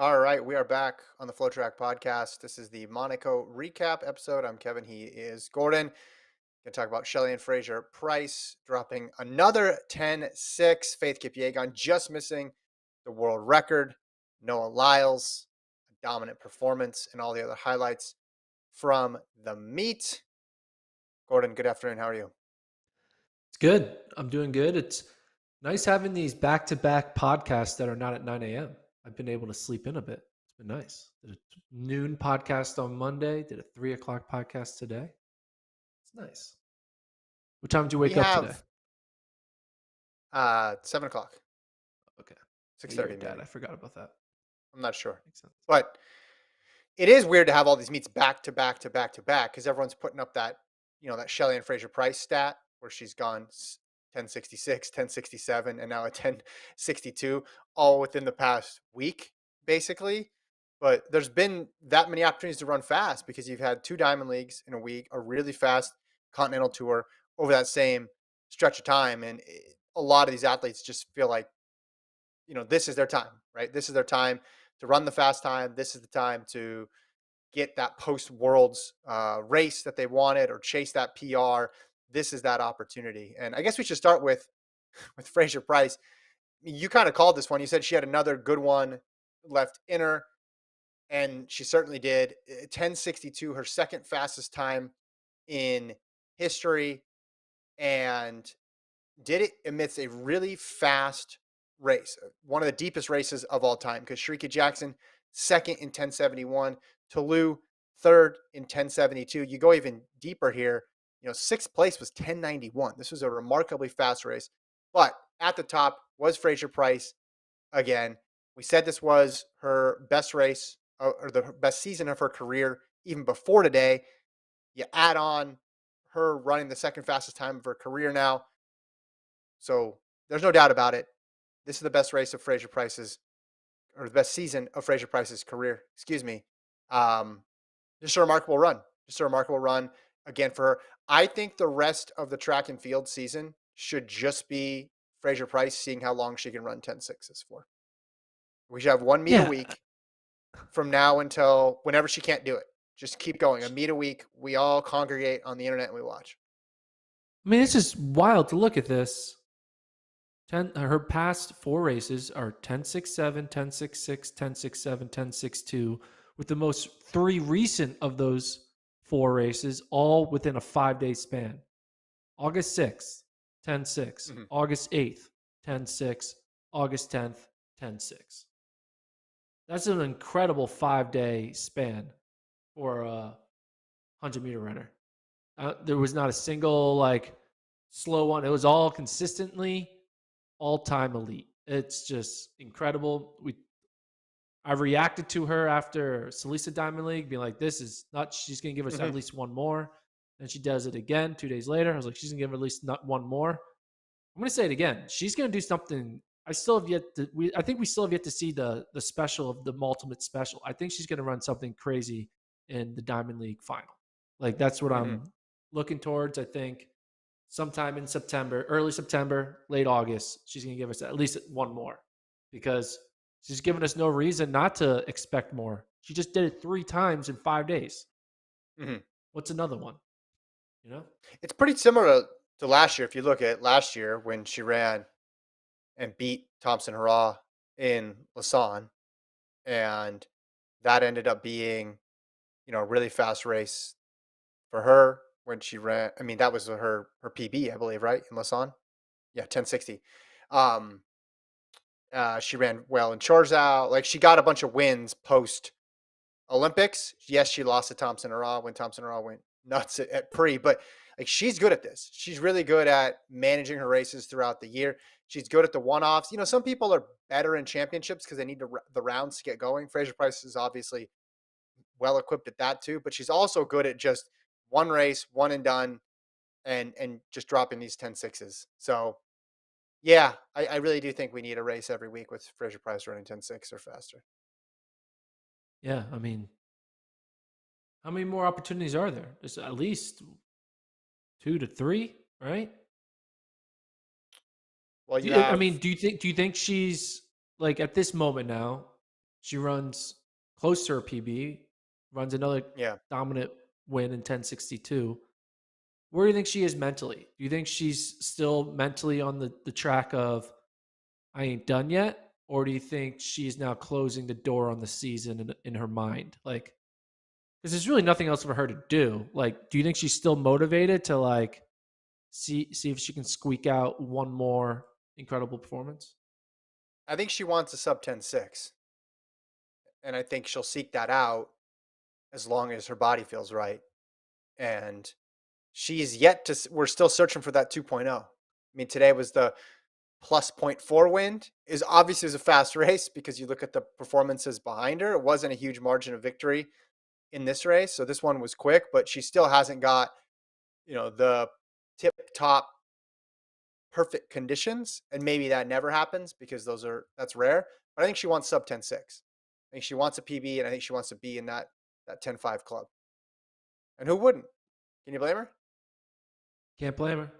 All right, we are back on the FloTrack podcast. This is the Monaco recap episode. I'm Kevin. He is Gordon. Going to talk about Shelly and Fraser Price dropping another 10-6. Faith Kipyegon just missing the world record. Noah Lyles, a dominant performance, and all the other highlights from the meet. Gordon, good afternoon. How are you? It's good. I'm doing good. It's nice having these back-to-back podcasts that are not at 9 a.m. I've been able to sleep in a bit. It's been nice. Did a noon podcast on Monday. Did a 3 o'clock podcast today. It's nice. What time did you We wake up today? have 7 o'clock, Okay. six Yeah, you're a thirty dad. maybe. I forgot about that. I'm not sure, Makes sense. but it is weird to have all these meets back to back to back to back because everyone's putting up that that Shelley and Fraser Price stat where she's gone 1066, 1067, and now a 1062, all within the past week, basically. But there's been that many opportunities to run fast because you've had two Diamond Leagues in a week, a really fast Continental Tour over that same stretch of time, and a lot of these athletes just feel like this is their time, right? This is their time to run the fast time. This is the time to get that post worlds race that they wanted or chase that PR. This is that opportunity. And I guess we should start with Fraser Price. You kind of called this one. You said she had another good one left in her, and she certainly did. 1062, her second fastest time in history, and did it amidst a really fast race, one of the deepest races of all time. Because Shrika Jackson, second in 1071, Toulouse, third in 1072. You go even deeper here. Sixth place was 1091. This was a remarkably fast race. But at the top was Fraser Price again. We said this was her best race or the best season of her career, even before today. You add on her running the second fastest time of her career now. So there's no doubt about it. This is the best race of Fraser Price's, or the best season of Fraser Price's career. Excuse me. Um, just a remarkable run. Just a remarkable run again for her. I think the rest of the track and field season should just be Fraser Price seeing how long she can run 10-6s for. We should have one meet a Yeah. week from now until whenever she can't do it. Just keep going. A meet a week. We all congregate on the internet and we watch. I mean, it's just wild to look at this. Her past four races are 1067, 1066, 1067, 1062, with the most three recent of those four races all within a 5 day span. August 6th, 10:6; Mhm. August 8th, 10:6; August 10th, 10:6. That's an incredible 5 day span for a 100-meter runner. There was not a single slow one. It was all consistently all-time elite. It's just incredible. I reacted to her after Salisa Diamond League, being like, "This is not. She's gonna give us at Mhm. least one more." And she does it again 2 days later. I was like, "She's gonna give at least not one more." I'm gonna say it again. She's gonna do something. I still have yet to. I think we still have yet to see the special of the ultimate special. I think she's gonna run something crazy in the Diamond League final. Like that's what Mhm. I'm looking towards. I think sometime in September, early September, late August, she's going to give us at least one more because she's given us no reason not to expect more. She just did it 3 times in 5 days. Mhm. What's another one? You know? It's pretty similar to last year. If you look at last year when she ran and beat Thompson Hurrah in Lausanne, and that ended up being, a really fast race for her when she ran. I mean, that was her PB, I believe, right in Lausanne. Yeah, 1060. Um, she ran well in Chorzów. Like she got a bunch of wins post Olympics. Yes, she lost to Thompson Hurrah when Thompson Hurrah went nuts at pre, but like she's good at this. She's really good at managing her races throughout the year. She's good at the one-offs. Some people are better in championships because they need the rounds to get going. Fraser Price is obviously well equipped at that too, but she's also good at just one race, one and done, and just dropping these 10-6s. So yeah, I really do think we need a race every week with Fraser Price running 10-6 or faster. Yeah. I mean, how many more opportunities are there? There's at least 2 to 3, right? Well, you have Do you think she's like at this moment now? She runs close to her PB, runs another Yeah. dominant win in 1062. Where do you think she is mentally? Do you think she's still mentally on the track of I ain't done yet? Or do you think she's now closing the door on the season in her mind? Like, because there's really nothing else for her to do. Like, do you think she's still motivated to like see if she can squeak out one more incredible performance? I think she wants a sub 10.6, and I think she'll seek that out as long as her body feels right. And she's yet to, we're still searching for that 2.0. I mean, today was the plus zero point 0.4 wind. Is obviously was a fast race because you look at the performances behind her. It wasn't a huge margin of victory in this race. So this one was quick, but she still hasn't got, the tip top perfect conditions. And maybe that never happens because that's rare. But I think she wants sub 10.6. I think she wants a PB, and I think she wants to be in that 10.5 club. And who wouldn't? Can you blame her? Can't blame her.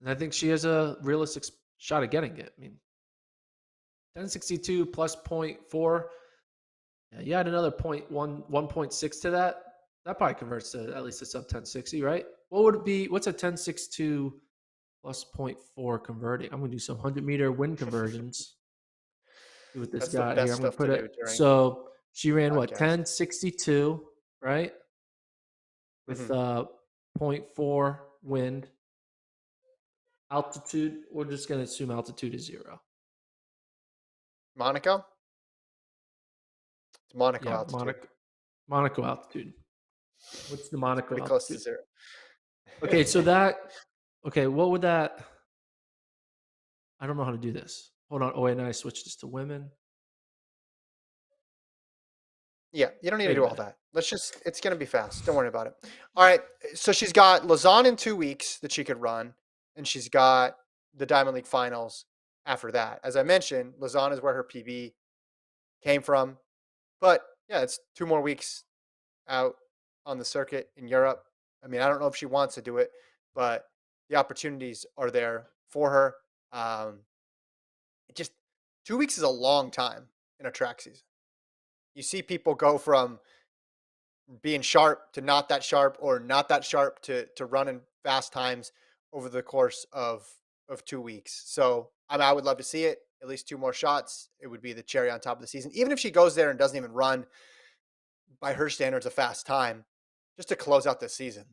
And I think she has a realistic shot at getting it. I mean, 1062 plus point 0.4. Yeah, you add another 1.6 to that. That probably converts to at least a sub 1060, right? What would it be? What's a 1062 plus point 0.4 converting? I'm going to do some 100-meter wind conversions. See what this That's the got here. best I'm going to stuff to put it. do during So she ran what, podcast. 1062, right? With Hmm. point 0.4 wind. Altitude, we're just going to assume altitude is 0. Monaco? It's Monaco Yeah, altitude. Monaco altitude. What's the It's Monaco pretty close to altitude? zero. Okay, so what would that, I don't know how to do this. Hold on. Oh, wait, now I switched this to women. Yeah, you don't need to Wait a do all minute. that. It's going to be fast. Don't worry about it. All right. So she's got Lausanne in 2 weeks that she could run, and she's got the Diamond League finals after that. As I mentioned, Lausanne is where her PB came from. But yeah, it's 2 more weeks out on the circuit in Europe. I mean, I don't know if she wants to do it, but the opportunities are there for her. It just 2 weeks is a long time in a track season. You see people go from being sharp to not that sharp, or not that sharp to running fast times over the course of 2 weeks. So I would love to see it. At least two more shots. It would be the cherry on top of the season. Even if she goes there and doesn't even run by her standards a fast time, just to close out this season.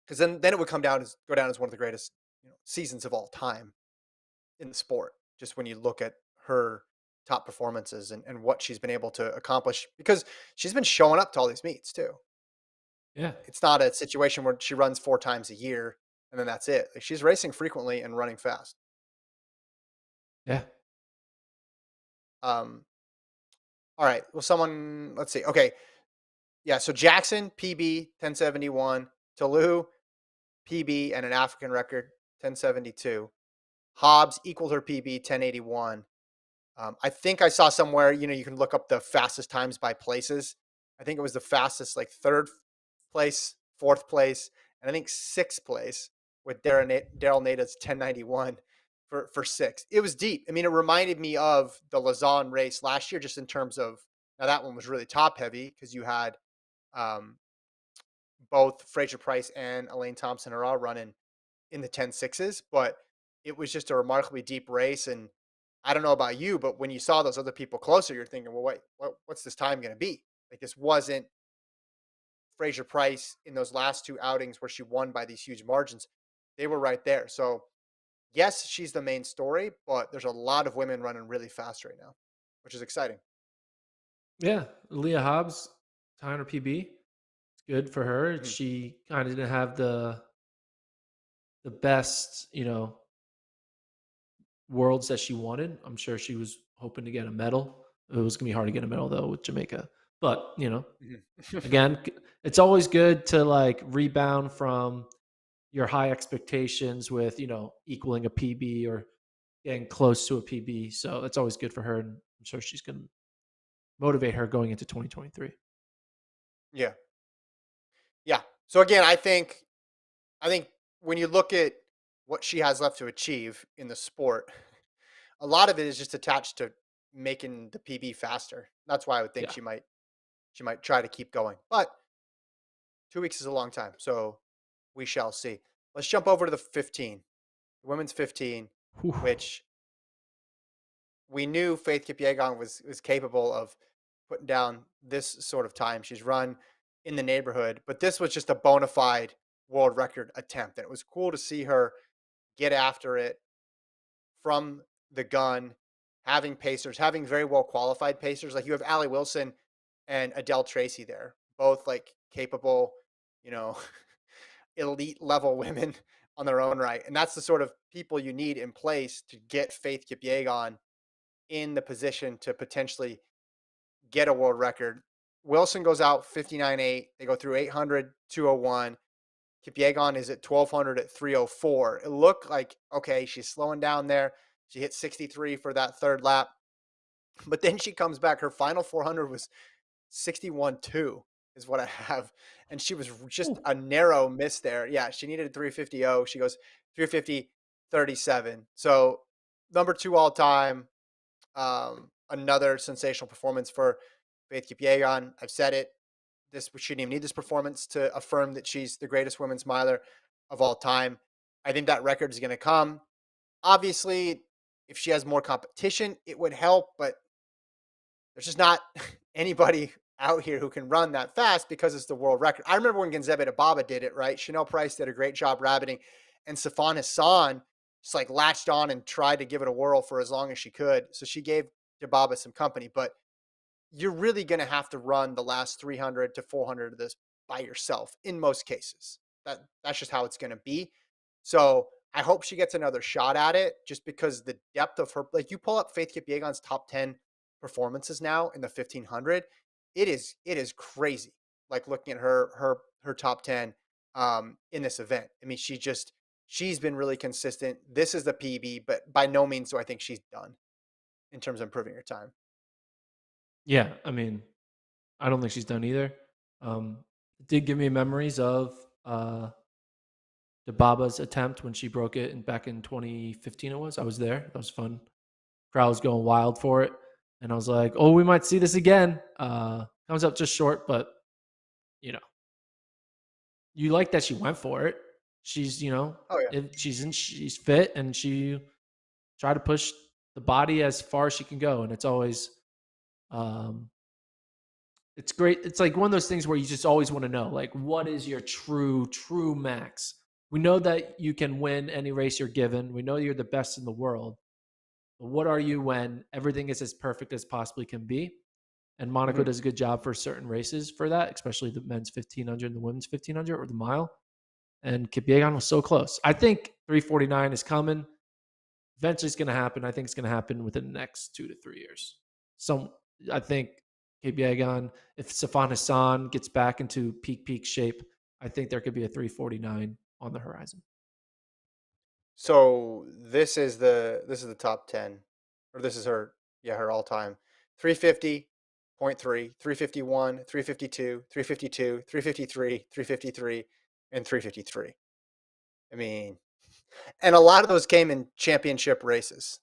Because then it would go down as one of the greatest seasons of all time in the sport. Just when you look at her top performances and what she's been able to accomplish, because she's been showing up to all these meets too. Yeah. It's not a situation where she runs 4 times a year and then that's it. Like, she's racing frequently and running fast. Yeah. Um, all right. Well, let's see. Okay. Yeah. So Jackson, PB 1071, Toulouse, PB and an African record 1072. Hobbs equaled her PB 1081. I think I saw somewhere, you can look up the fastest times by places. I think it was the fastest, like third place, fourth place, and I think sixth place with Daryl Nada's 1091 for six. It was deep. I mean, it reminded me of the Lausanne race last year, just in terms of, now that one was really top heavy because you had um, both Fraser Price and Elaine Thompson are all running in the 10.6s, but it was just a remarkably deep race. And I don't know about you, but when you saw those other people closer, you're thinking, well, wait, what's this time going to be? Like, this wasn't Fraser Price in those last two outings where she won by these huge margins. They were right there. So, yes, she's the main story, but there's a lot of women running really fast right now, which is exciting. Yeah. Leah Hobbs, tying her PB. It's good for her. Mhm. She kind of didn't have the best, worlds that she wanted. I'm sure she was hoping to get a medal. It was gonna be hard to get a medal though with Jamaica. But, Mhm. again, it's always good to like rebound from your high expectations with, equaling a PB or getting close to a PB. So that's always good for her. And I'm sure she's going to motivate her going into 2023. Yeah. Yeah. So again, I think when you look at what she has left to achieve in the sport, a lot of it is just attached to making the PB faster. That's why I would think Yeah. she might try to keep going. But 2 weeks is a long time, so we shall see. Let's jump over to the 15, the women's 15, Whew. which we knew Faith Kipyegon was capable of putting down this sort of time. She's run in the neighborhood, but this was just a bona fide world record attempt. And it was cool to see her get after it from the gun, having pacers, having very well qualified pacers. Like you have Allie Wilson and Adele Tracy there, both like capable, you know, elite level women on their own right. And that's the sort of people you need in place to get Faith Kipyegon in the position to potentially get a world record. Wilson goes out 59.8. They go through 800, 201. Kipyegon is at 1200 at 304. It looked like, okay, she's slowing down there. She hit 63 for that third lap. But then she comes back. Her final 400 was 61.2 is what I have. And she was just Ooh. a narrow miss there. Yeah, she needed 350. She goes 350.37. So number two all time. Another sensational performance for Faith Kipyegon. I've said it. This we shouldn't even need this performance to affirm that she's the greatest women's miler of all time. I think that record is going to come. Obviously, if she has more competition, it would help, but there's just not anybody out here who can run that fast because it's the world record. I remember when Gonzebe Dababa did it, right? Chanel Price did a great job rabbiting, and Safan Hassan just like latched on and tried to give it a whirl for as long as she could. So she gave Dababa some company, but you're really going to have to run the last 300 to 400 of this by yourself in most cases. That's just how it's going to be. So I hope she gets another shot at it just because the depth of her, like you pull up Faith Kipyegon's top 10 performances now in the 1500, it is crazy. Like looking at her top 10 in this event. I mean, she's been really consistent. This is the PB, but by no means do I think she's done in terms of improving her time. Yeah. I mean, I don't think she's done either. It did give me memories of Dababa's attempt when she broke it back in 2015. It was. I was there. That was fun. Crowd was going wild for it, and I was like, "Oh, we might see this again." Comes up just short, but you know, you like that she went for it. She's, Oh yeah. she's fit, and she tried to push the body as far as she can go, and um, it's great. It's like one of those things where you just always want to know, like, what is your true max? We know that you can win any race you're given. We know you're the best in the world. But what are you when everything is as perfect as possibly can be? And Monaco Mhm. does a good job for certain races for that, especially the men's 1500 and the women's 1500 or the mile. And Kipyegon was so close. I think 349 is coming. Eventually, it's going to happen. I think it's going to happen within the next 2 to 3 years. So I think Kipyegon, if Safan Hassan gets back into peak shape, I think there could be a 349 on the horizon. So this is the top 10, or this is her all time 350.3, 351, 352, 352, 353, 353, and 353. I mean, and a lot of those came in championship races,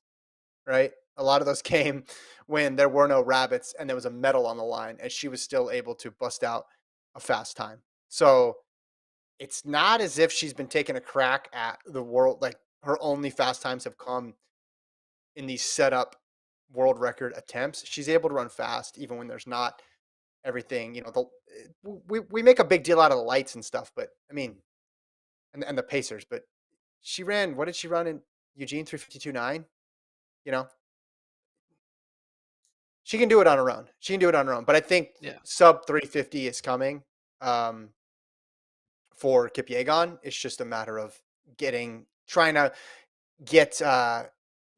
right? A lot of those came when there were no rabbits and there was a medal on the line, and she was still able to bust out a fast time. So it's not as if she's been taking a crack at the world. Like her only fast times have come in these setup world record attempts. She's able to run fast even when there's not everything. We make a big deal out of the lights and stuff, but I mean, and the Pacers. But she ran. What did she run in Eugene 352.9? You know, she can do it on her own. She can do it on her own. But I think Yeah. sub 350 is coming. Um, for Kipyegon, it's just a matter of trying to get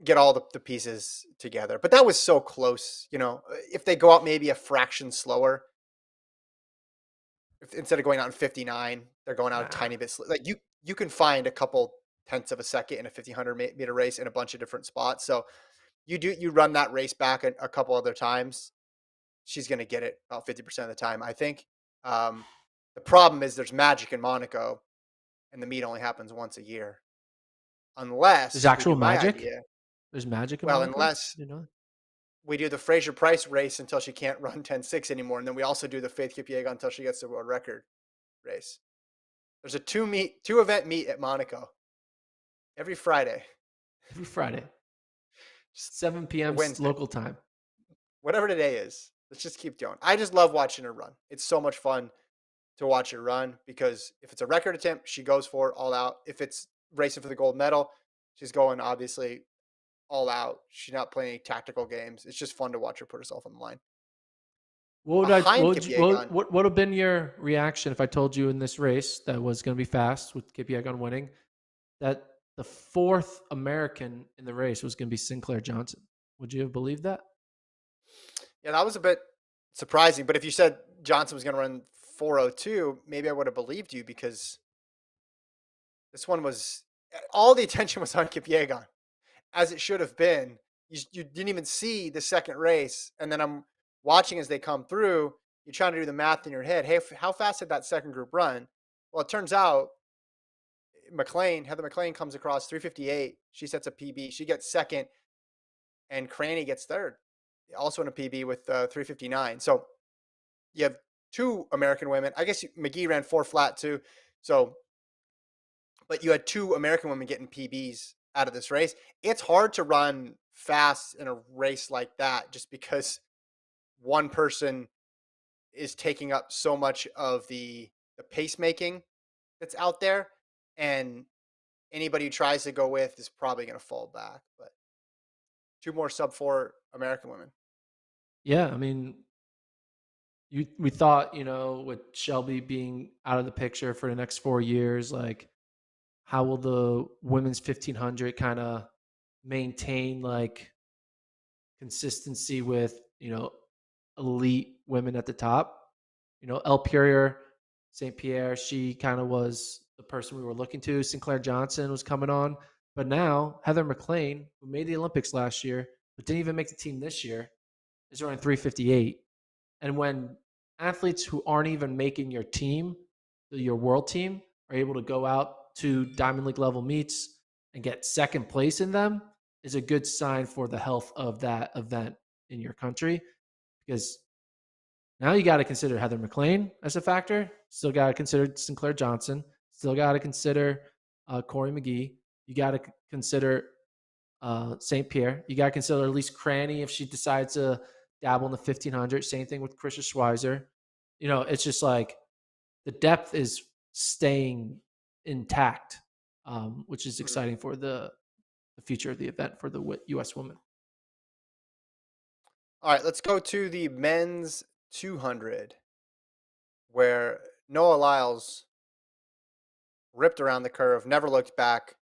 get all the pieces together. But that was so close, if they go out maybe a fraction slower, if instead of going out in 59, they're going out a Nah. tiny bit like you can find a couple tenths of a second in a 1500 meter race in a bunch of different spots. So you run that race back a couple other times, she's going to get it about 50% of the time, I think. Um, the problem is there's magic in Monaco, and the meet only happens once a year, There's unless we actual do my magic. idea. There's magic in Well, Monaco. unless You know. we do the Fraser Price race until she can't run 10.6 anymore, and then we also do the Faith Kipyegon until she gets the world record race. There's a two event meet at Monaco every Friday. Every Friday, Just, 7 or p.m. Wednesday, local time. whatever today is. Let's just keep going. I just love watching her run. It's so much fun to watch her run because if it's a record attempt, she goes for it all out. If it's racing for the gold medal, she's going obviously all out. She's not playing any tactical games. It's just fun to watch her put herself on the line. What would I? What Behind would you, Kipyegon, what would have been your reaction if I told you in this race that was going to be fast with Kipyegon winning that the fourth American in the race was going to be Sinclair Johnson? Would you have believed that? yeah, that was a bit surprising. But if you said Johnson was going to run 4:02, maybe I would have believed you because this one was all the attention was on Kipyegon, as it should have been. You didn't even see the second race, and then I'm watching as they come through. You're trying to do the math in your head. Hey, how fast did that second group run? Well, it turns out Heather McLean comes across 3:58. She sets a PB. She gets second, and Cranny gets third, also in a PB with 3:59. So you have two American women. I guess McGee ran 4 flat too. So, but you had two American women getting PBs out of this race. It's hard to run fast in a race like that just because one person is taking up so much of the pacemaking that's out there, and anybody who tries to go with is probably going to fall back. But two more sub 4 American women. Yeah, I mean, we thought with Shelby being out of the picture for the next 4 years, like how will the women's 1500 kind of maintain like consistency with elite women at the top. El Purier, St. Pierre, she kind of was the person we were looking to. Sinclair Johnson was coming on. But now Heather McLean, who made the Olympics last year, but didn't even make the team this year, is running 3:58. And when athletes who aren't even making your team, your world team, are able to go out to Diamond League level meets and get second place in them, is a good sign for the health of that event in your country. Because now you got to consider Heather McLean as a factor. Still got to consider Sinclair Johnson. Still got to consider Corey McGee. You got to consider St. Pierre. You got to consider at least Cranny if she decides to dabble in the 1500. Same thing with Krisha Schweizer. It's just like the depth is staying intact, which is Mhm. exciting for the future of the event for the U.S. women. All right, let's go to the men's 200, where Noah Lyles ripped around the curve, never looked back,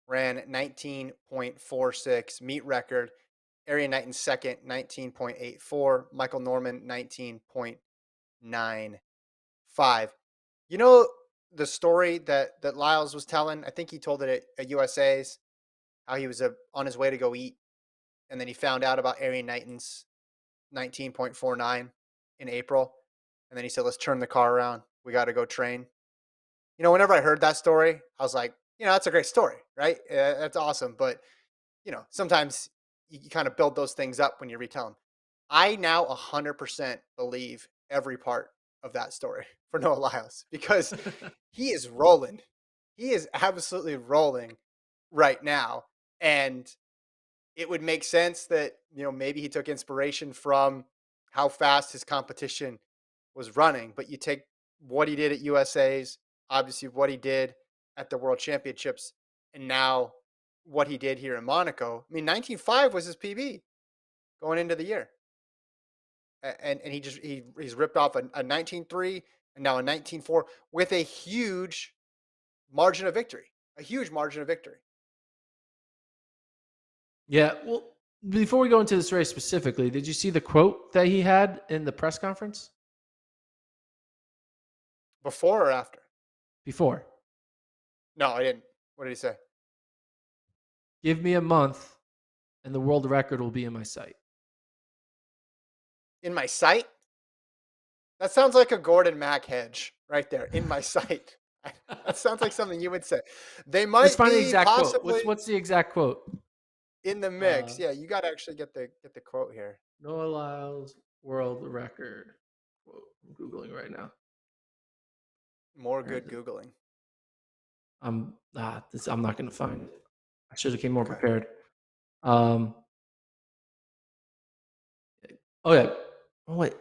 ran 19.46, meet record. Arian Knighton second, 19.84. Michael Norman, 19.95. You know the story that Lyles was telling? I think he told it at USA's, how he was on his way to go eat, and then he found out about Arian Knighton's 19.49 in April. And then he said, let's turn the car around. We got to go train. Whenever I heard that story, I was like, that's a great story, right? That's awesome. But, sometimes you kind of build those things up when you retell them. I now 100% believe every part of that story for Noah Lyles because he is rolling. He is absolutely rolling right now. And it would make sense that, maybe he took inspiration from how fast his competition was running. But you take what he did at USA's, obviously what he did at the World Championships, and now what he did here in Monaco. I mean, 19.5 was his PB going into the year. And he's ripped off a 19.3 and now a 19.4 with a huge margin of victory. A huge margin of victory. Yeah. Well, before we go into this race specifically, did you see the quote that he had in the press conference? Before or after? Before. No, I didn't. What did he say? Give me a month and the world record will be in my sight. In my sight? That sounds like a Gordon Mack hedge right there. In my sight. That sounds like something you would say. They Let's might find the be exact quote. possibly. What's the exact quote? in the Uh, mix. Yeah, you got to actually get the quote here. Noah Lyles world record. Quote. I'm googling right now. More Where is good it? googling. I'm not going to find it. I should have came more Okay. prepared. Um, oh yeah. Oh wait,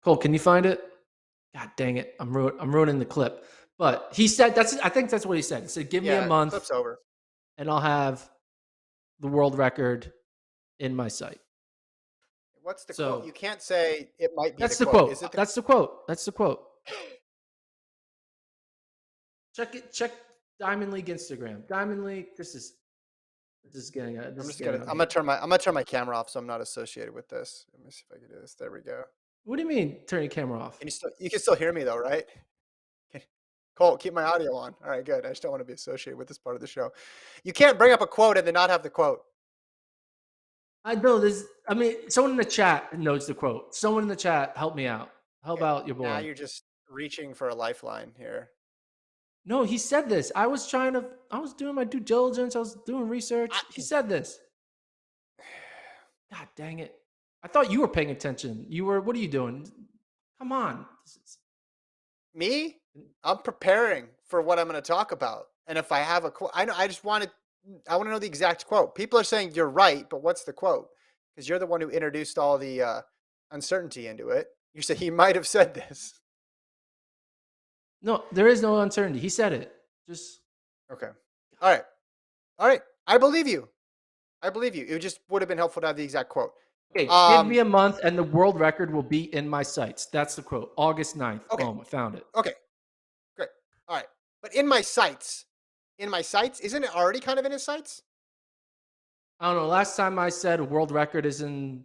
Cole, can you find it? God dang it, I'm ruining the clip. But he said I think that's what he said. He said, "Give me a Yeah, month, clip's over. and I'll have the world record in my sight." What's the quote? So You can't say it might be the that's the quote. Is it quote. the That's the quote. That's the quote. Check it. Check Diamond League Instagram. Diamond League. This I'm is just getting gonna out of I'm gonna hand. turn my I'm gonna turn my camera off so I'm not associated with this. Let me see if I can do this. There we go. What do you mean? Turn your camera off? You can still hear me though, right? Can- Colt, keep my audio on. All right, good. I just don't want to be associated with this part of the show. You can't bring up a quote and then not have the quote. I know this. I mean, someone in the chat knows the quote. Someone in the chat, help me out. Help Okay, out your now boy. you're just reaching for a lifeline here. No, he said this. I was doing my due diligence. I was doing research. He I, said this. God dang it. I thought you were paying attention. What are you doing? Come on. Me? I'm preparing for what I'm going to talk about. And if I have a quote, I want to know the exact quote. People are saying you're right, but what's the quote? Because you're the one who introduced all the uncertainty into it. You said he might have said this. No, there is no uncertainty. He said it. Just, Okay. All right. All right. I believe you. I believe you. It just would have been helpful to have the exact quote. okay, give me Um, a month and the world record will be in my sights. That's the quote. August 9th. okay. Boom, I found it. Okay. Great. All right. But in my sights, isn't it already kind of in his sights? I don't know. Last time I said a world record is in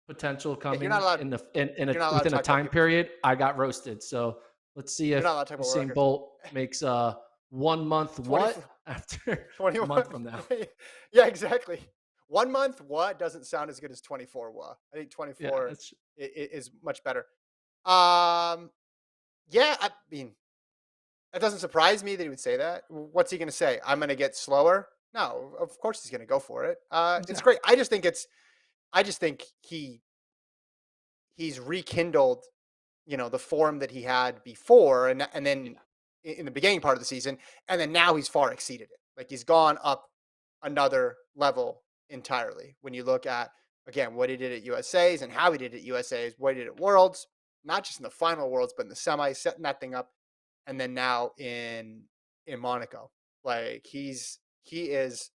potential Okay. You're not coming allowed. in You're not allowed to within a talk about time people's. period, I got roasted. So let's see You're if not allowed to talk about world Usain records. Bolt makes 1 month 24, what after a 21. month from now. Yeah, exactly. 1 month what doesn't sound as good as 24 what. I think Yeah, 24 that's is much better. Um, yeah, I mean, that doesn't surprise me that he would say that. What's he going to say? I'm going to get slower? No, of course he's going to go for it. It's exactly. great. I just think he's rekindled, the form that he had before, and then Yeah. in the beginning part of the season, and then now he's far exceeded it. Like he's gone up another level entirely. When you look at again what he did at USA's and how he did at USA's, what he did at Worlds, not just in the final Worlds, but in the semis, setting that thing up, and then now in Monaco, like he is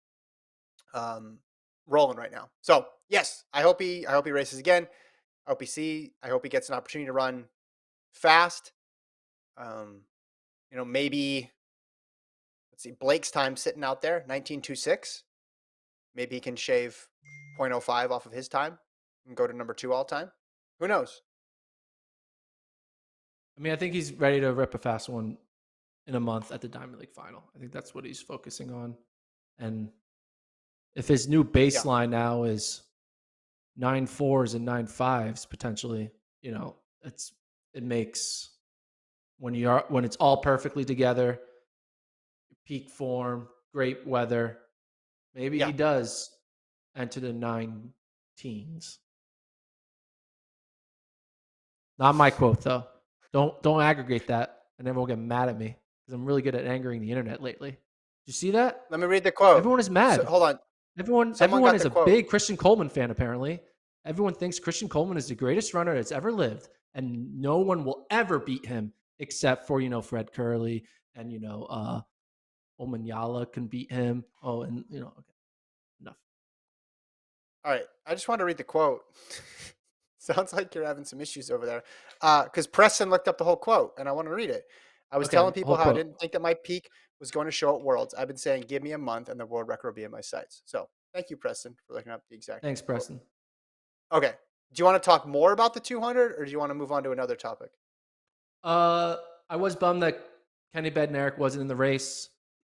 um, rolling right now. So yes, I hope he races again. I hope he gets an opportunity to run fast. Um, maybe let's see, Blake's time sitting out there, 19.26. Maybe he can shave zero point zero 0.05 off of his time and go to number two all time. Who knows? I mean, I think he's ready to rip a fast one in a month at the Diamond League final. I think that's what he's focusing on. And if his new Yeah, baseline now is 9.4s and 9.5s potentially, it's it makes when it's all perfectly together, peak form, great weather, maybe yeah. he does enter the nine teens. Not my quote though. Don't aggregate that, and everyone will get mad at me because I'm really good at angering the internet lately. Did you see that? Let me read the quote. Everyone is So mad. hold on. Someone Everyone got is the a quote. big Christian Coleman fan apparently. Everyone thinks Christian Coleman is the greatest runner that's ever lived, and no one will ever beat him except for Fred Curley and Omanyala can beat him. Oh, and okay, enough. All right. I just want to read the quote. Sounds like you're having some issues over there. Because Preston looked up the whole quote and I want to read it. I was telling Okay, people whole how I quote. didn't think that my peak was going to show at Worlds. I've been saying, give me a month and the world record will be in my sights. So thank you, Preston, for looking up the exact Thanks, quote. Preston. Okay. Do you want to talk more about the 200 or do you want to move on to another topic? Uh, I was bummed that Kenny Bednarik wasn't in the race.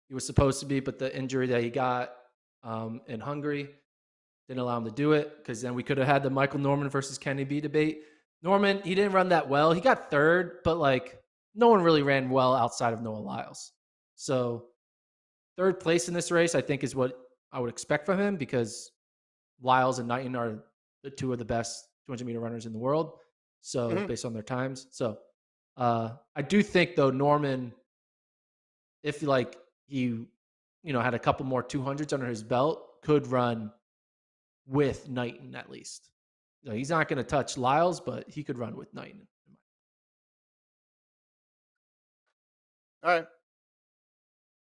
He was supposed to be, but the injury that he got in Hungary didn't allow him to do it because then we could have had the Michael Norman versus Kenny B debate. Norman, he didn't run that well. He got third, but no one really ran well outside of Noah Lyles. So third place in this race, I think, is what I would expect from him because Lyles and Knighton are the two of the best 200-meter runners in the world. So Mhm. based on their times, so I do think though Norman, if like he, had a couple more 200s under his belt, could run with Knighton at least. He's not going to touch Lyles, but he could run with Knighton. All right,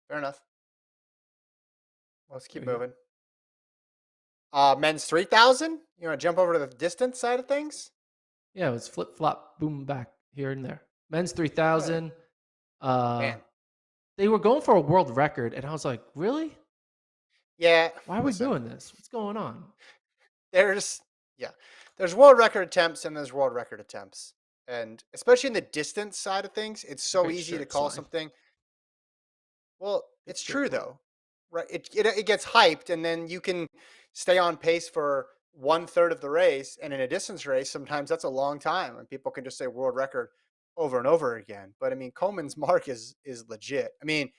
fair enough. Let's There keep you go. moving. Men's 3,000. You want to jump over to the distance side of things? Yeah, it was flip flop, boom, back here and there. Men's All right, 3000. Uh, man. they were going for a world record, and I was like, really? Yeah, Why are we listen. doing this? What's going on? There's yeah, there's world record attempts and there's world record attempts, and especially in the distance side of things, it's so Great easy to shirt, call Slime. something. Well, Good it's shirt, true bro. though, right? It gets hyped, and then you can stay on pace for one third of the race, and in a distance race, sometimes that's a long time, and people can just say world record over and over again. But I mean, Coleman's mark is legit. I mean,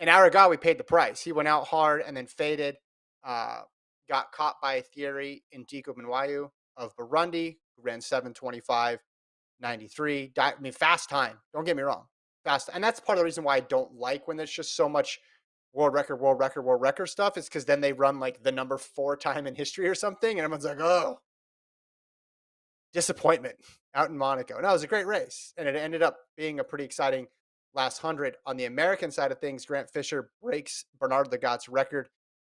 in Aragon, paid the price. He went out hard and then faded. Uh, got caught by Thierry in Dico Minwayu of Burundi, who ran 7:25:93. I mean, fast time. Don't get me wrong. Fast. And that's part of the reason why I don't like when there's just so much world record, world record, world record stuff. Is because then they run like the number 4 time in history or something. And everyone's like, oh, disappointment out in Monaco. No, it was a great race. And it ended up being a pretty exciting last 100. On the American side of things, Grant Fisher breaks Bernard Lagat's record,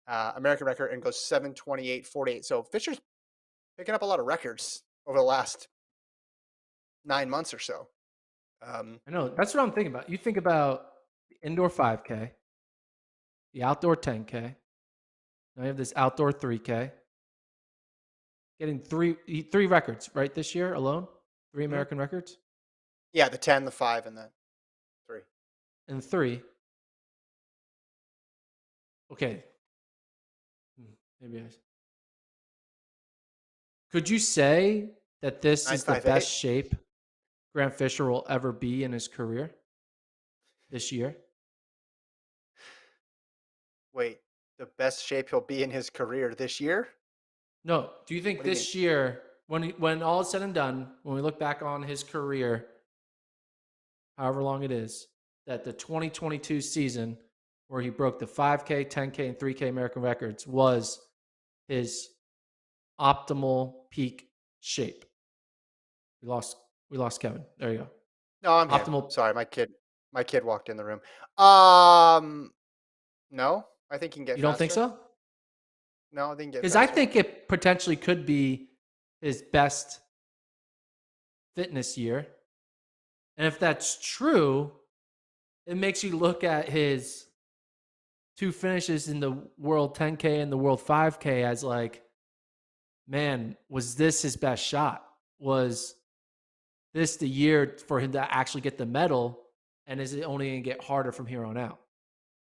American record, and goes 7:28:48. So Fisher's picking up a lot of records over the last 9 months or so. Um, I know. That's what I'm thinking about. You think about the indoor 5K, the outdoor 10K. Now you have this outdoor 3K. Getting three records, right, this year alone? Three mhm. American records? Yeah, the 10, the 5, and the 3. And three. Okay. Maybe I. Could you say that this is the best 958. shape Grant Fisher will ever be in his career this year? Wait, the best shape he'll be in his career this year? No. Do you think What do you mean? this year, when all is said and done, when we look back on his career, however long it is, that the 2022 season where he broke the 5K, 10K, and 3K American records was his optimal peak shape? We lost. We lost Kevin. There you go. No, I'm here. Optimal. Sorry, my kid walked in the room. Um, no, I think he can get You don't think faster. so? No, I think he can get Because I faster. think it potentially could be his best fitness year. And if that's true, it makes you look at his two finishes in the World 10K and the World 5K as like, man, was this his best shot? Was this the year for him to actually get the medal? And is it only going to get harder from here on out?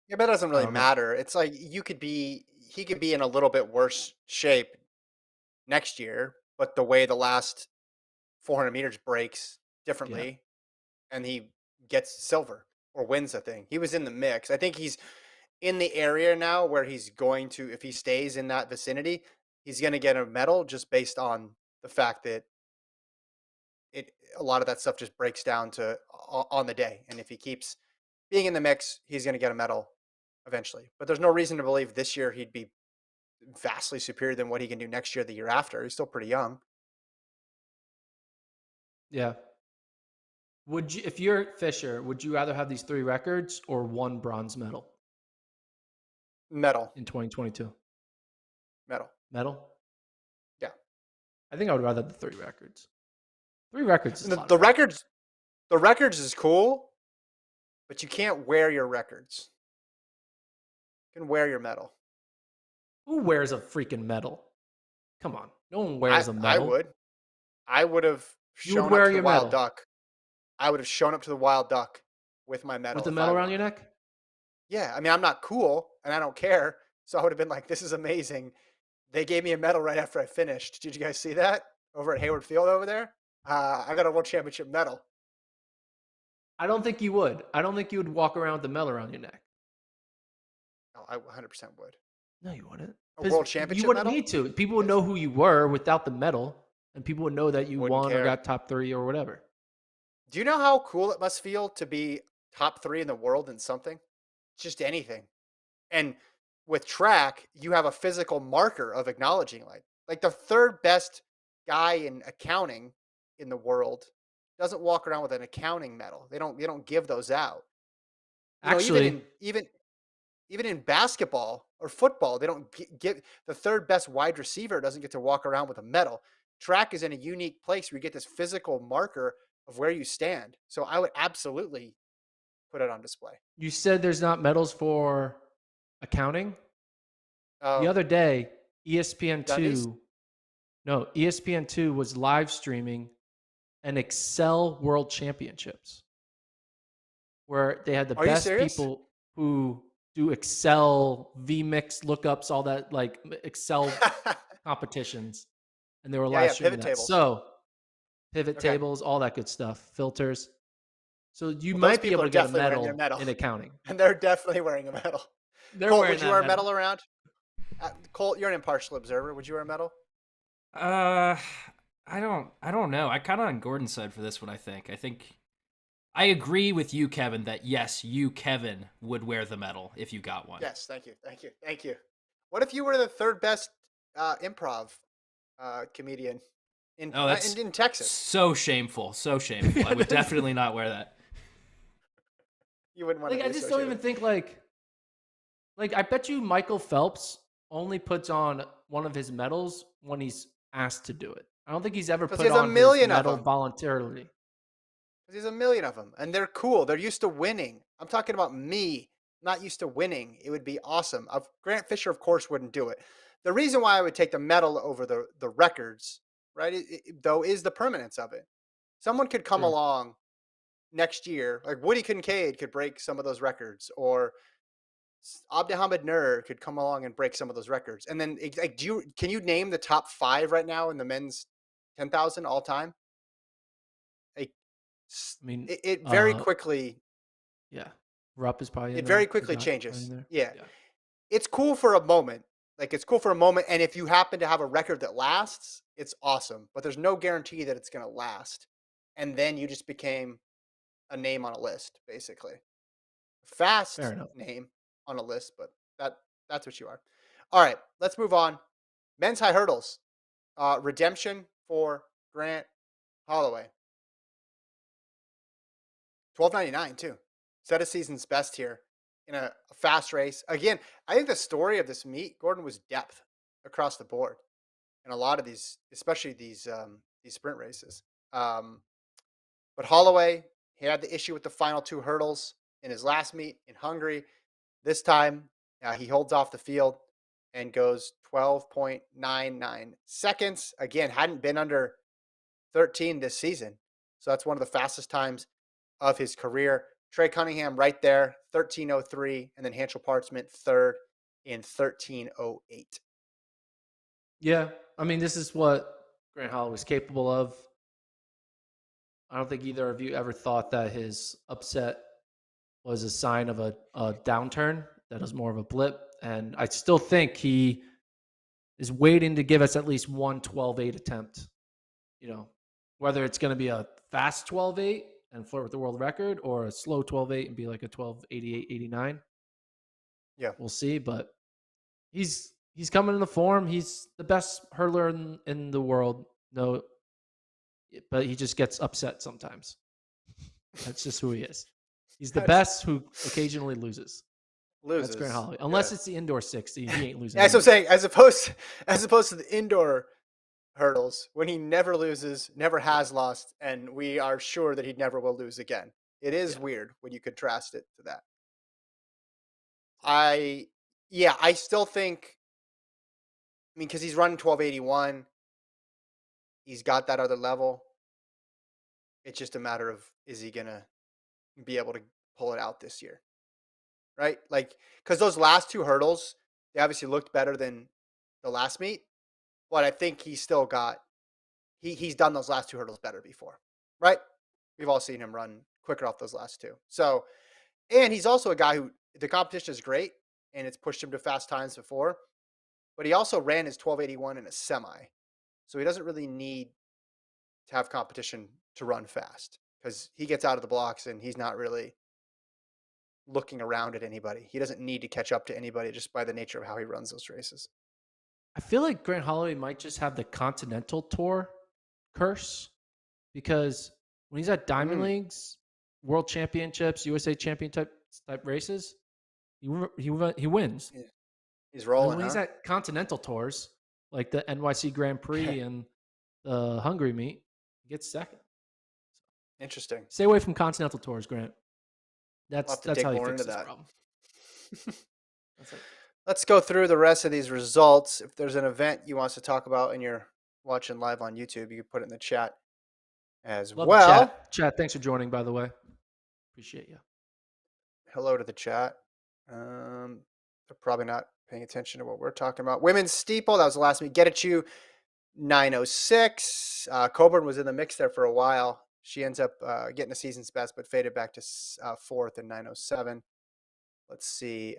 Yeah, but it doesn't I really don't know. matter. It's like he could be in a little bit worse shape next year, but the way the last 400 meters breaks Yeah. differently, and he gets silver or wins a thing. He was in the mix. I think he's in the area now where he's going to, if he stays in that vicinity, he's going to get a medal just based on the fact that it a lot of that stuff just breaks down to on the day. And if he keeps being in the mix, he's going to get a medal eventually. But there's no reason to believe this year he'd be vastly superior than what he can do next year, the year after. He's still pretty young. Yeah. Would you, if you're Fisher, would you rather have these three records or one bronze medal Medal, in 2022? medal. Medal? Yeah. I think I would rather the three records. Three records is And a the, lot of the fun. records, the records is cool, but you can't wear your records. You can wear your medal. Who wears a freaking medal? Come on. No one I wears a I medal. would. I would have You would shown up wear to the your wild medal duck. I would have shown up to the wild duck with my with medal the if I medal around your won. neck. Yeah, I mean, I'm not cool and I don't care. So I would have been like, this is amazing. They gave me a medal right after I finished. Did you guys see that over at Hayward Field over there? I got a world championship medal. I don't think you would. I don't think you would walk around with the medal around your neck. Oh, I 100% would. No, you wouldn't. A Because world you championship wouldn't medal? need to. People would Yes. know who you were without the medal, and people would know that you Wouldn't won or care. got top 3 or whatever. Do you know how cool it must feel to be top 3 in the world in something? Just anything. And with track, you have a physical marker of acknowledging like the third best guy in accounting in the world doesn't walk around with an accounting medal. They don't give those out. You know, even Actually, in even in basketball or football, they don't give the third best wide receiver doesn't get to walk around with a medal. Track is in a unique place where you get this physical marker of where you stand. So I would absolutely put it on display. you said there's not medals for accounting. The Oh, other day, Dundies? ESPN2 was live streaming an Excel World Championships where they had the Are you best serious? people who do Excel VMix lookups, all that like Excel competitions, and they were Yeah, live yeah, streaming pivot that. tables. So pivot Okay. tables, all that good stuff, filters. So you Well, those might be people able are to get a definitely wearing their medal medal, in accounting. and they're definitely wearing a medal. They're Colt, wearing would you that wear a medal. medal around? Colt, you're an impartial observer. Would you wear a medal? Uh, I don't know. I kind of on Gordon's side for this one. I think I agree with you, Kevin, that yes, you, Kevin, would wear the medal if you got one. Yes, thank you, thank you, thank you. What if you were the third best improv comedian in, Oh, uh, that's in in Texas? so shameful. So shameful. I would definitely not wear that. You wouldn't want to Like be I just don't associated even with. think like I bet you Michael Phelps only puts on one of his medals when he's asked to do it. I don't think he's ever Because he put has a on his million of medal them. voluntarily. Because he has a million of them, and they're cool. They're used to winning. I'm talking about me, not used to winning. It would be awesome. Grant Fisher, of course, wouldn't do it. The reason why I would take the medal over the records, right, though, is the permanence of it. Someone could come True. along next year, like Woody Kincaid could break some of those records, or Abdelhamid Nur could come along and break some of those records. And then, like, can you name the top 5 right now in the men's 10,000 all time? Like, I mean, it very quickly yeah. Rupp is probably in it there. very The quickly guy probably in changes. there. Yeah, Yeah. it's cool for a moment. Like, it's cool for a moment, and if you happen to have a record that lasts, it's awesome. But there's no guarantee that it's going to last. And then you just became a name on a list, basically. Fair Fast enough. name on a list, but that's what you are. All right, let's move on. Men's high hurdles. Redemption for Grant Holloway. 12.99 too. Set a season's best here in a fast race. Again, I think the story of this meet, Gordon, was depth across the board in a lot of these, especially these sprint races. Um, but Holloway, he had the issue with the final 2 hurdles in his last meet in Hungary. This time, he holds off the field and goes 12.99 seconds. Again, hadn't been under 13 this season. So that's one of the fastest times of his career. Trey Cunningham right there, 13:03, and then Hanschel Parchment third in 13:08. Yeah. I mean, this is what Grant Holloway was capable of. I don't think either of you ever thought that his upset was a sign of a downturn. That was more of a blip. And I still think he is waiting to give us at least one 12-8 attempt. You know, whether it's going to be a fast 12-8 and flirt with the world record or a slow 12-8 and be like a 12:88-89. Yeah. We'll see. But he's coming into form. He's the best hurdler in the world. No, but he just gets upset sometimes. That's just who he is. He's the That's best who occasionally loses. That's Grant loses. Holloway. Yeah. Unless it's the indoor 60, he ain't losing That's what I'm anyway. saying. As opposed to the indoor hurdles, when he never loses, never has lost, and we are sure that he never will lose again. It is Yeah. weird when you contrast it to that. I yeah, I still think because he's running 1281, he's got that other level. It's just a matter of is he gonna be able to pull it out this year, right? Like because those last 2 hurdles, they obviously looked better than the last meet, but I think he's still got he's done those last 2 hurdles better before, right? We've all seen him run quicker off those last 2. So, and he's also a guy who the competition is great, and it's pushed him to fast times before. But he also ran his 1281 in a semi, so he doesn't really need to have competition to run fast because he gets out of the blocks and he's not really looking around at anybody. He doesn't need to catch up to anybody just by the nature of how he runs those races. I feel like Grant Holloway might just have the Continental Tour curse because when he's at Diamond Mm, Leagues, World Championships, USA Champion type races, he wins. yeah, he's And then rolling, when he's huh? at Continental Tours, like the NYC Grand Prix and the Hungary meet, he gets second. Interesting. Stay away from Continental Tours, Grant. We'll have to That's dig how you more fix into this that. problem. That's how you fix Let's go through the rest of these results. If there's an event you want us to talk about and you're watching live on YouTube, you can put it in the chat as Love the well. chat. Chat, thanks for joining, by the way. Appreciate you. Hello to the chat. They're probably not paying attention to what we're talking about. Women's steeple, that was the last meet. Get at you 906. Coburn was in the mix there for a while. She ends up getting a season's best, but faded back to fourth in 907. Let's see.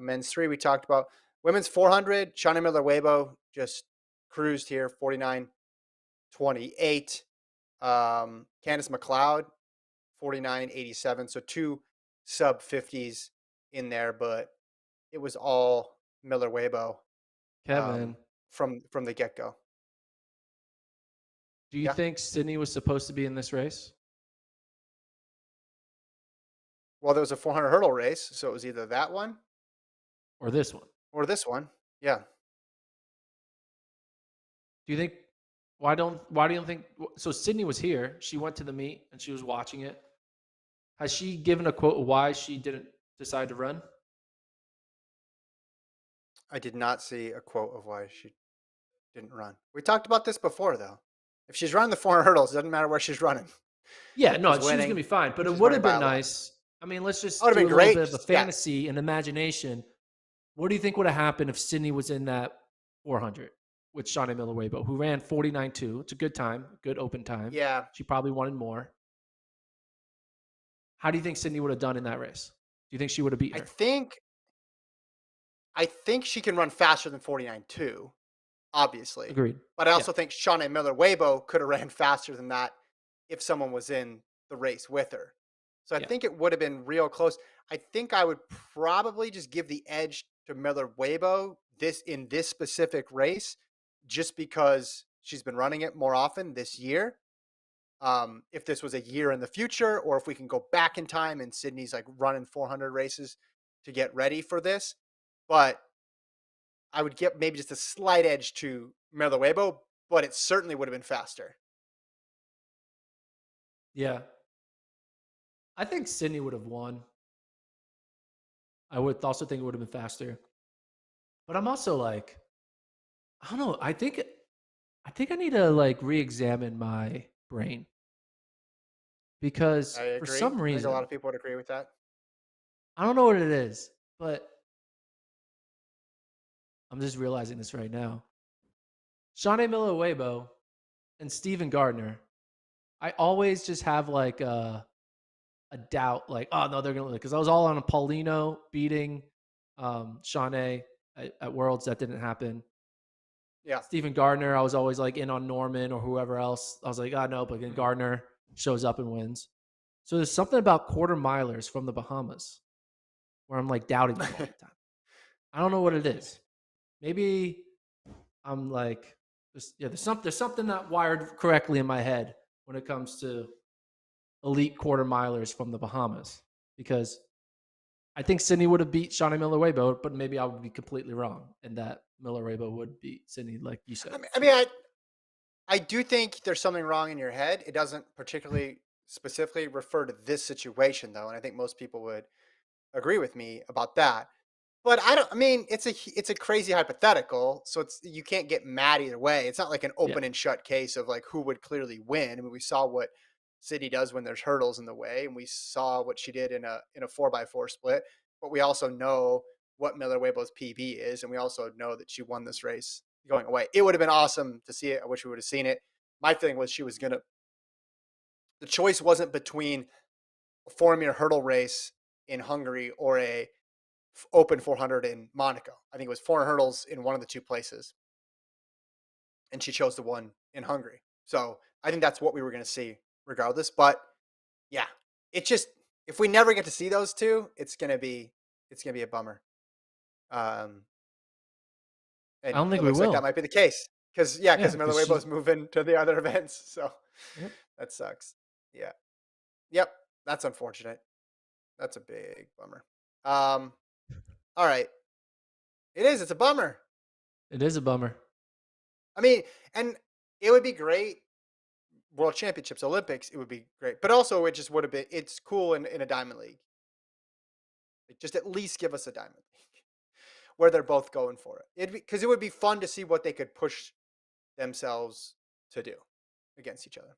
Men's three, we talked about. Women's 400, Shawnee Miller Weibo just cruised here, 49.28. Candace McLeod, 49.87. So two sub 50s in there, but it was all Miller Weibo Kevin, from the get go. do you Yeah. think Sydney was supposed to be in this race? Well, there was a 400 hurdle race, so it was either that one Or this one? or this one. Yeah. Do you think why do you think so Sydney was here, she went to the meet and she was watching it. Has she given a quote why she didn't decide to run? I did not see a quote of why she didn't run. We talked about this before, though. If she's running the 400 hurdles, it doesn't matter where she's running. Yeah, no, She's she was gonna winning. be fine, but it She's would winning have by been a lot. nice. I mean, let's That just would have do a been little great. bit of a Yeah. fantasy and imagination. What do you think would have happened if Sydney was in that 400 with Shawnee Miller Weibo, who ran 49.2? It's a good time, good open time. Yeah. She probably wanted more. How do you think Sydney would have done in that race? Do you think she would have beat I her? think I think she can run faster than 49.2, obviously. Agreed. But I Yeah. also think Shawnee Miller Weibo could have ran faster than that if someone was in the race with her. So I Yeah. think it would have been real close. I think I would probably just give the edge to Miller Weibo this specific race, just because she's been running it more often this year. If this was a year in the future, or if we can go back in time and Sydney's like running 400 races to get ready for this, but I would get maybe just a slight edge to Miller Weibo, but it certainly would have been faster. Yeah. I think Sydney would have won. I would also think it would have been faster. But I'm also like, I don't know. I think I need to like re-examine my brain because I for agree. some I think a lot reason, of people would agree with that. I don't know what it is, but I'm just realizing this right now. Shawnee Miller Weibo and Steven Gardner, I always just have like a doubt, like, oh no, they're gonna because I was all on a Paulino beating Shawnee at Worlds. That didn't happen. Yeah. Steven Gardner, I was always like in on Norman or whoever else. I was like, oh no, but then Gardner shows up and wins. So there's something about quarter milers from the Bahamas where I'm like doubting them all the time. I don't know what it is. Maybe I'm like, there's something not wired correctly in my head when it comes to elite quarter milers from the Bahamas because I think Sydney would have beat Shawnee Miller Weibo, but maybe I would be completely wrong and that Miller Weibo would beat Sydney, like you said. I do think there's something wrong in your head. It doesn't particularly specifically refer to this situation, though, and I think most people would agree with me about that. But I don't. I mean, it's a crazy hypothetical, so it's you can't get mad either way. It's not like an Yeah. open and shut case of like who would clearly win. I mean, we saw what City does when there's hurdles in the way, and we saw what she did in a 4x4 split. But we also know what Miller Weibo's PB is, and we also know that she won this race going away. It would have been awesome to see it. I wish we would have seen it. My feeling was she was gonna. The choice wasn't between a 4-meter hurdle race in Hungary or a open 400 in Monaco. I think it was 400 hurdles in one of the two places, and she chose the one in Hungary. So I think that's what we were going to see regardless. But yeah, it's just if we never get to see those two, it's gonna be a bummer. Um, I and don't think it we looks like that will. might be the case because yeah, Yeah, because because Weibo's moving to the other events, so yep. that sucks. Yeah, yep, that's unfortunate. That's a big bummer. Um, all right, it is. It's a bummer. It is a bummer. I mean, and it would be great. World Championships, Olympics, it would be great. But also, it just would have been. It's cool in a diamond league. Like, just at least give us a diamond league where they're both going for it. Because it would be fun to see what they could push themselves to do against each other.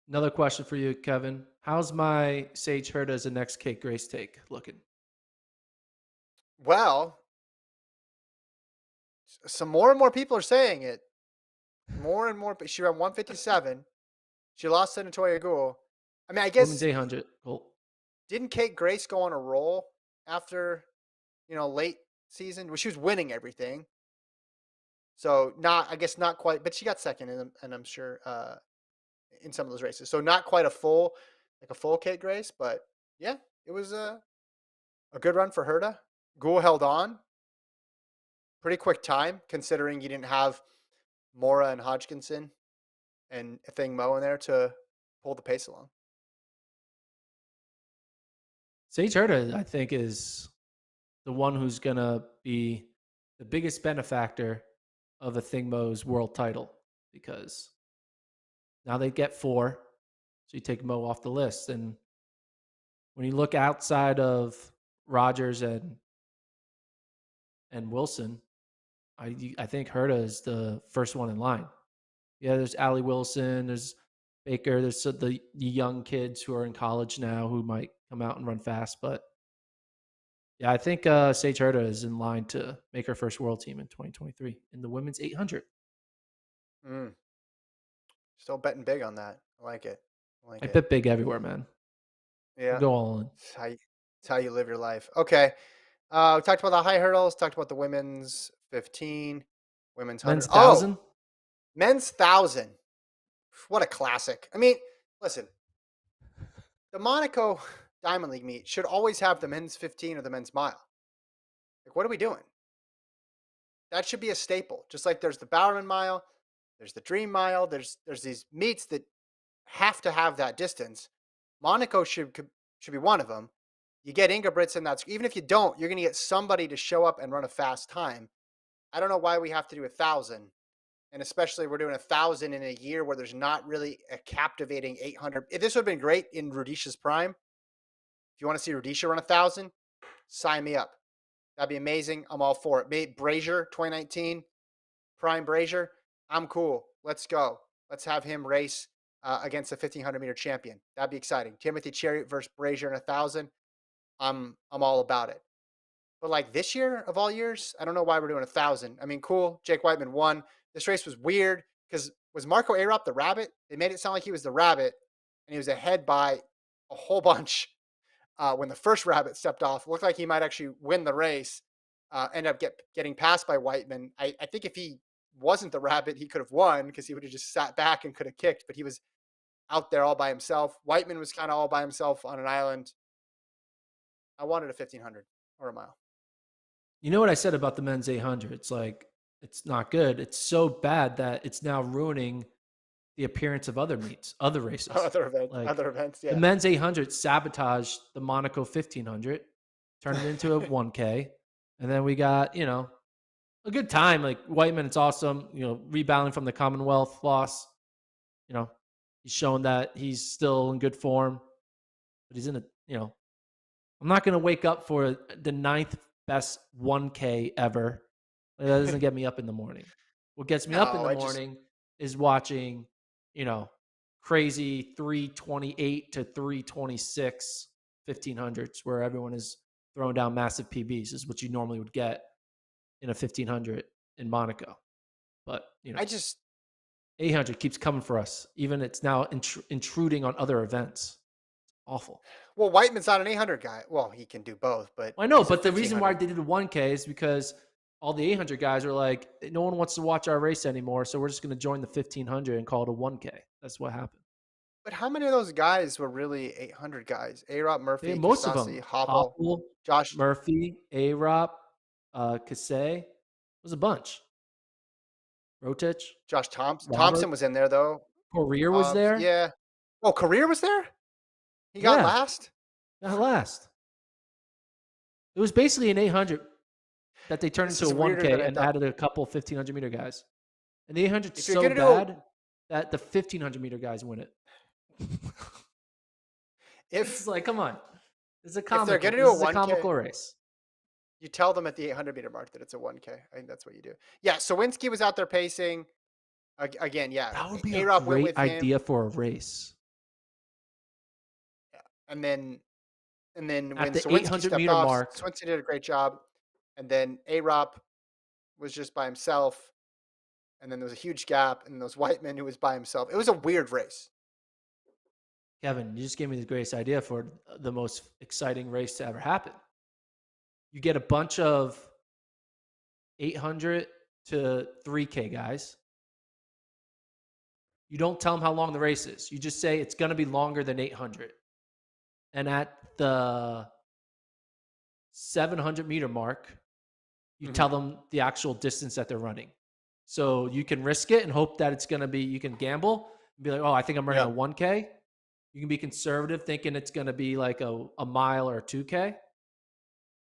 Another question for you, Kevin. How's my Sage Hurta as a next Kate Grace take looking? Well, some more and more people are saying it. More and more. She ran 157. She lost to Natoya Gould. I mean, I Women's guess 800. Colt. didn't Kate Grace go on a roll after late season? Well, she was winning everything. So not, I guess not quite, but she got second, and I'm sure in some of those races. So not quite like a full Kate Grace, but yeah, it was a good run for Herda. Gould held on pretty quick time considering you didn't have Mora and Hodgkinson and Thing Mo in there to pull the pace along. Sage Hurta, I think, is the one who's going to be the biggest benefactor of a Thing Mo's world title because now they get 4. So you take Mo off the list. And when you look outside of Rogers and Wilson, I think Herta is the first one in line. Yeah, there's Allie Wilson, there's Baker, there's the young kids who are in college now who might come out and run fast. But yeah, I think Sage Herta is in line to make her first world team in 2023 in the women's 800. Mm, still betting big on that. I like it. I like I it. bet big everywhere, man. I Yeah, go all in. it's how you live your life. Okay. We talked about the high hurdles. Talked about the women's 15, women's 100. Men's Oh, 1,000. men's 1,000. What a classic. I mean, listen, the Monaco Diamond League meet should always have the men's 15 or the men's mile. Like, what are we doing? That should be a staple. Just like there's the Bowerman Mile, there's the Dream Mile, there's these meets that have to have that distance. Monaco should be one of them. You get Ingebrigtsen, that's even if you don't, you're going to get somebody to show up and run a fast time. I don't know why we have to do 1,000, and especially we're doing 1,000 in a year where there's not really a captivating 800. If this would have been great in Rudisha's prime, if you want to see Rudisha run 1,000, sign me up. That'd be amazing. I'm all for it. Mate, Brazier 2019, prime Brazier. I'm cool. Let's go. Let's have him race against the 1,500-meter champion. That'd be exciting. Timothy Chariot versus Brazier in 1,000. I'm all about it. But like this year of all years, I don't know why we're doing 1,000. I mean, cool. Jake Whiteman won. This race was weird because was Marco Arop the rabbit? They made it sound like he was the rabbit, and he was ahead by a whole bunch when the first rabbit stepped off. It looked like he might actually win the race. Ended up getting passed by Whiteman. I think if he wasn't the rabbit, he could have won because he would have just sat back and could have kicked. But he was out there all by himself. Whiteman was kind of all by himself on an island. I wanted a 1,500 or a mile. You know what I said about the men's 800? It's like, it's not good. It's so bad that it's now ruining the appearance of other meets, other races. Other events, The yeah. men's 800 sabotaged the Monaco 1,500, turned it into a 1K. And then we got, a good time. Like Whiteman, it's awesome. Rebounding from the Commonwealth loss. He's shown that he's still in good form. But he's in I'm not going to wake up for the 9th best 1K ever. That doesn't get me up in the morning. What gets me up in the morning is watching, crazy 328 to 326 1,500s where everyone is throwing down massive PBs is what you normally would get in a 1,500 in Monaco. But, 800 keeps coming for us. Even it's now intruding on other events. Awful. Well, Whiteman's not an 800 guy. Well, he can do both, but I know, he's a but the reason why 1500. they did the 1K is because all the 800 guys are like, no one wants to watch our race anymore, so we're just going to join the 1500 and call it a 1K. That's what happened. But how many of those guys were really 800 guys? A-Rob, They Murphy, most of them, Kostasi, Hobble, Hopple, Josh Murphy, A-Rop, Kasey. It was a bunch. Rotich, Josh Thompson. Robert, Thompson was in there though. Poirier was Hobbs, there. yeah. Oh, Career was there? He got Yeah, last? at last. It was basically an 800 that they turned This into is a weirder than 1K I and thought. added a couple 1500 meter guys. And the 800 is If you're so gonna do a, bad that the 1500 meter guys win it. It's if like, come on. It's a if they're comical. gonna do This a is a 1K, comical race. you tell them at the 800 meter mark that it's a 1K. I think that's what you do. Yeah, Sawinski was out there pacing. Again, yeah. That would be a A-Rob went great with him. idea for a race. Yeah. And then At when the Sawinski 800 stepped meter off, mark, Sawinski did a great job. And then A-Rob was just by himself. And then there was a huge gap. And there was Whiteman who was by himself. It was a weird race. Kevin, you just gave me the greatest idea for the most exciting race to ever happen. You get a bunch of 800 to 3K guys. You don't tell them how long the race is. You just say it's going to be longer than 800. And at the 700 meter mark, you tell them the actual distance that they're running. So you can risk it and hope that it's going to be, you can gamble and be like, oh, I think I'm running a 1K. You can be conservative thinking it's going to be like a mile or a 2K.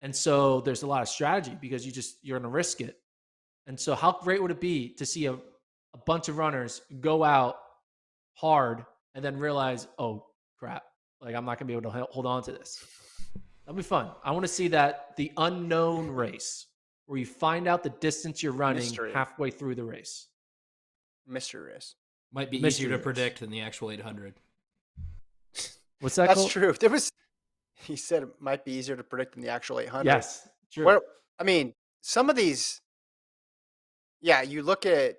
And so there's a lot of strategy because you're going to risk it. And so how great would it be to see a bunch of runners go out hard and then realize, oh, crap, like I'm not going to be able to hold on to this. That'll be fun. I want to see that the unknown race where you find out the distance you're running halfway through the race. Mystery race. Might be easier to predict than the actual 800. What's that That's called? true. He said it might be easier to predict than the actual 800. Yes, true. Some of these, yeah, you look at,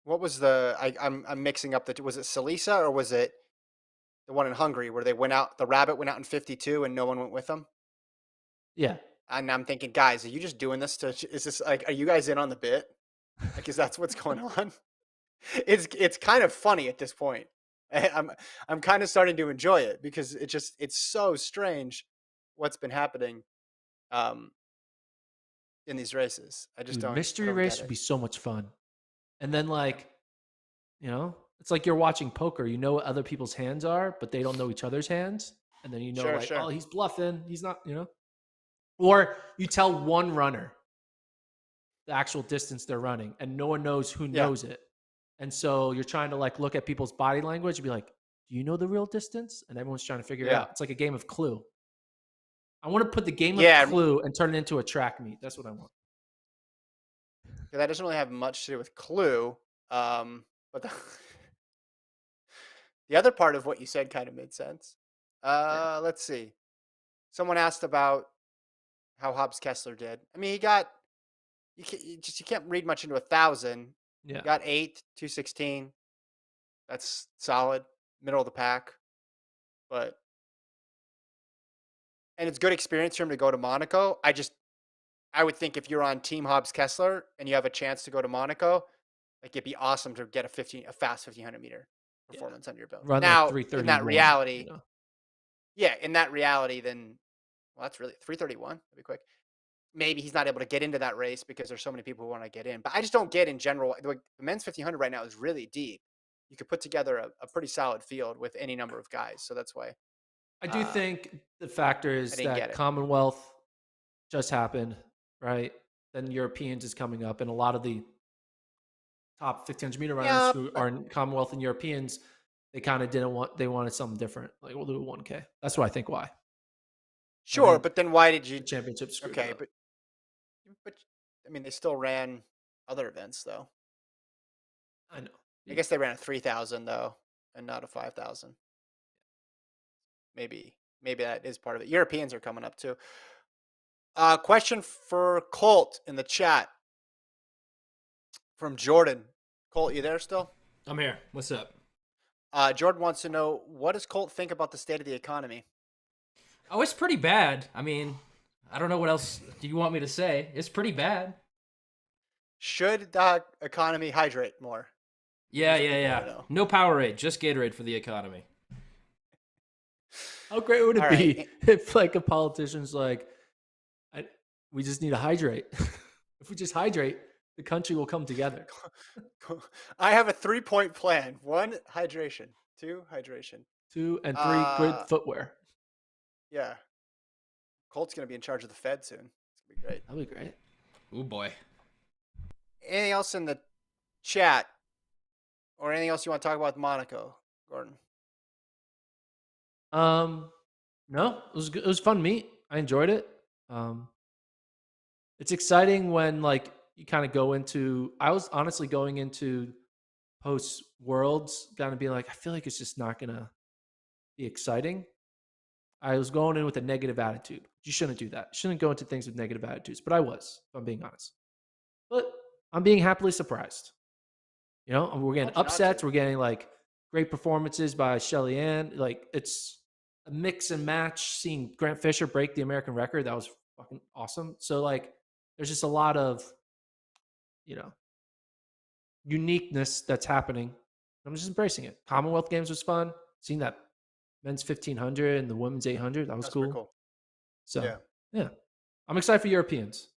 what was I'm mixing up was it Salisa or was it the one in Hungary where the rabbit went out in 52 and no one went with them? Yeah. And I'm thinking, guys, are you just doing this is this like, are you guys in on the bit? Like, is that's what's going on? It's kind of funny at this point. I'm kind of starting to enjoy it because it's so strange what's been happening in these races. I just don't. Mystery race would be so much fun. And then it's like you're watching poker. You know what other people's hands are, but they don't know each other's hands. And then oh, he's bluffing. He's not, Or you tell one runner the actual distance they're running, and no one knows who knows it. And so you're trying to look at people's body language and be like, do you know the real distance? And everyone's trying to figure it out. It's like a game of Clue. I want to put the game of Clue and turn it into a track meet. That's what I want. Yeah, that doesn't really have much to do with Clue. But the other part of what you said kind of made sense. Let's see. Someone asked about how Hobbs Kessler did. I mean, you can't read much into 1,000. Yeah. He got 8th, 216. That's solid, middle of the pack. And it's good experience for him to go to Monaco. I would think if you're on Team Hobbs Kessler and you have a chance to go to Monaco, it'd be awesome to get a fast 1500 meter performance under your belt. Run now, in that reality, then, well, that's really 331. That'd be quick. Maybe he's not able to get into that race because there's so many people who want to get in. But I just don't get in general. The men's 1500 right now is really deep. You could put together a pretty solid field with any number of guys. So that's why. I do think the factor is that Commonwealth just happened, right? Then Europeans is coming up, and a lot of the top 1500 meter runners who are in Commonwealth and Europeans, they kind of they wanted something different. Like, we'll do a 1K. That's what I think why. Sure, but then why did you championship screwed okay, up. but I mean, they still ran other events though. I know. I guess they ran a 3,000 though, and not a 5,000. Maybe that is part of it. Europeans are coming up too. Question for Colt in the chat from Jordan. Colt, you there still? I'm here. What's up? Jordan wants to know, what does Colt think about the state of the economy? Oh, it's pretty bad. I mean, I don't know what else do you want me to say. It's pretty bad. Should the economy hydrate more? Yeah, Here's what yeah, people yeah. want to know. No Powerade, just Gatorade for the economy. How great would it All right. be if like a politician's like, we just need to hydrate. If we just hydrate, the country will come together. I have a 3-point plan. 1, hydration. 2, hydration. 2 and 3, good Uh, footwear. yeah. Colt's going to be in charge of the Fed soon. It's going to be great. That'll be great. Oh boy. Anything else in the chat? Or anything else you want to talk about with Monaco, Gordon? No, it was good. It was a fun meet. I enjoyed it. It's exciting when like you kind of go into. I was honestly going into post Worlds, kind of being like, I feel like it's just not gonna be exciting. I was going in with a negative attitude. You shouldn't do that. You shouldn't go into things with negative attitudes. But I was, if I'm being honest. But I'm being happily surprised. You know, we're getting How'd you not upsets. to? We're getting like great performances by Shelly Ann. Like it's a mix and match. Seeing Grant Fisher break the American record, that was fucking awesome. So like, there's just a lot of, you know, uniqueness that's happening. I'm just embracing it. Commonwealth Games was fun. Seeing that men's 1500 and the women's 800, that was That's cool. pretty cool. So Yeah. yeah, I'm excited for Europeans.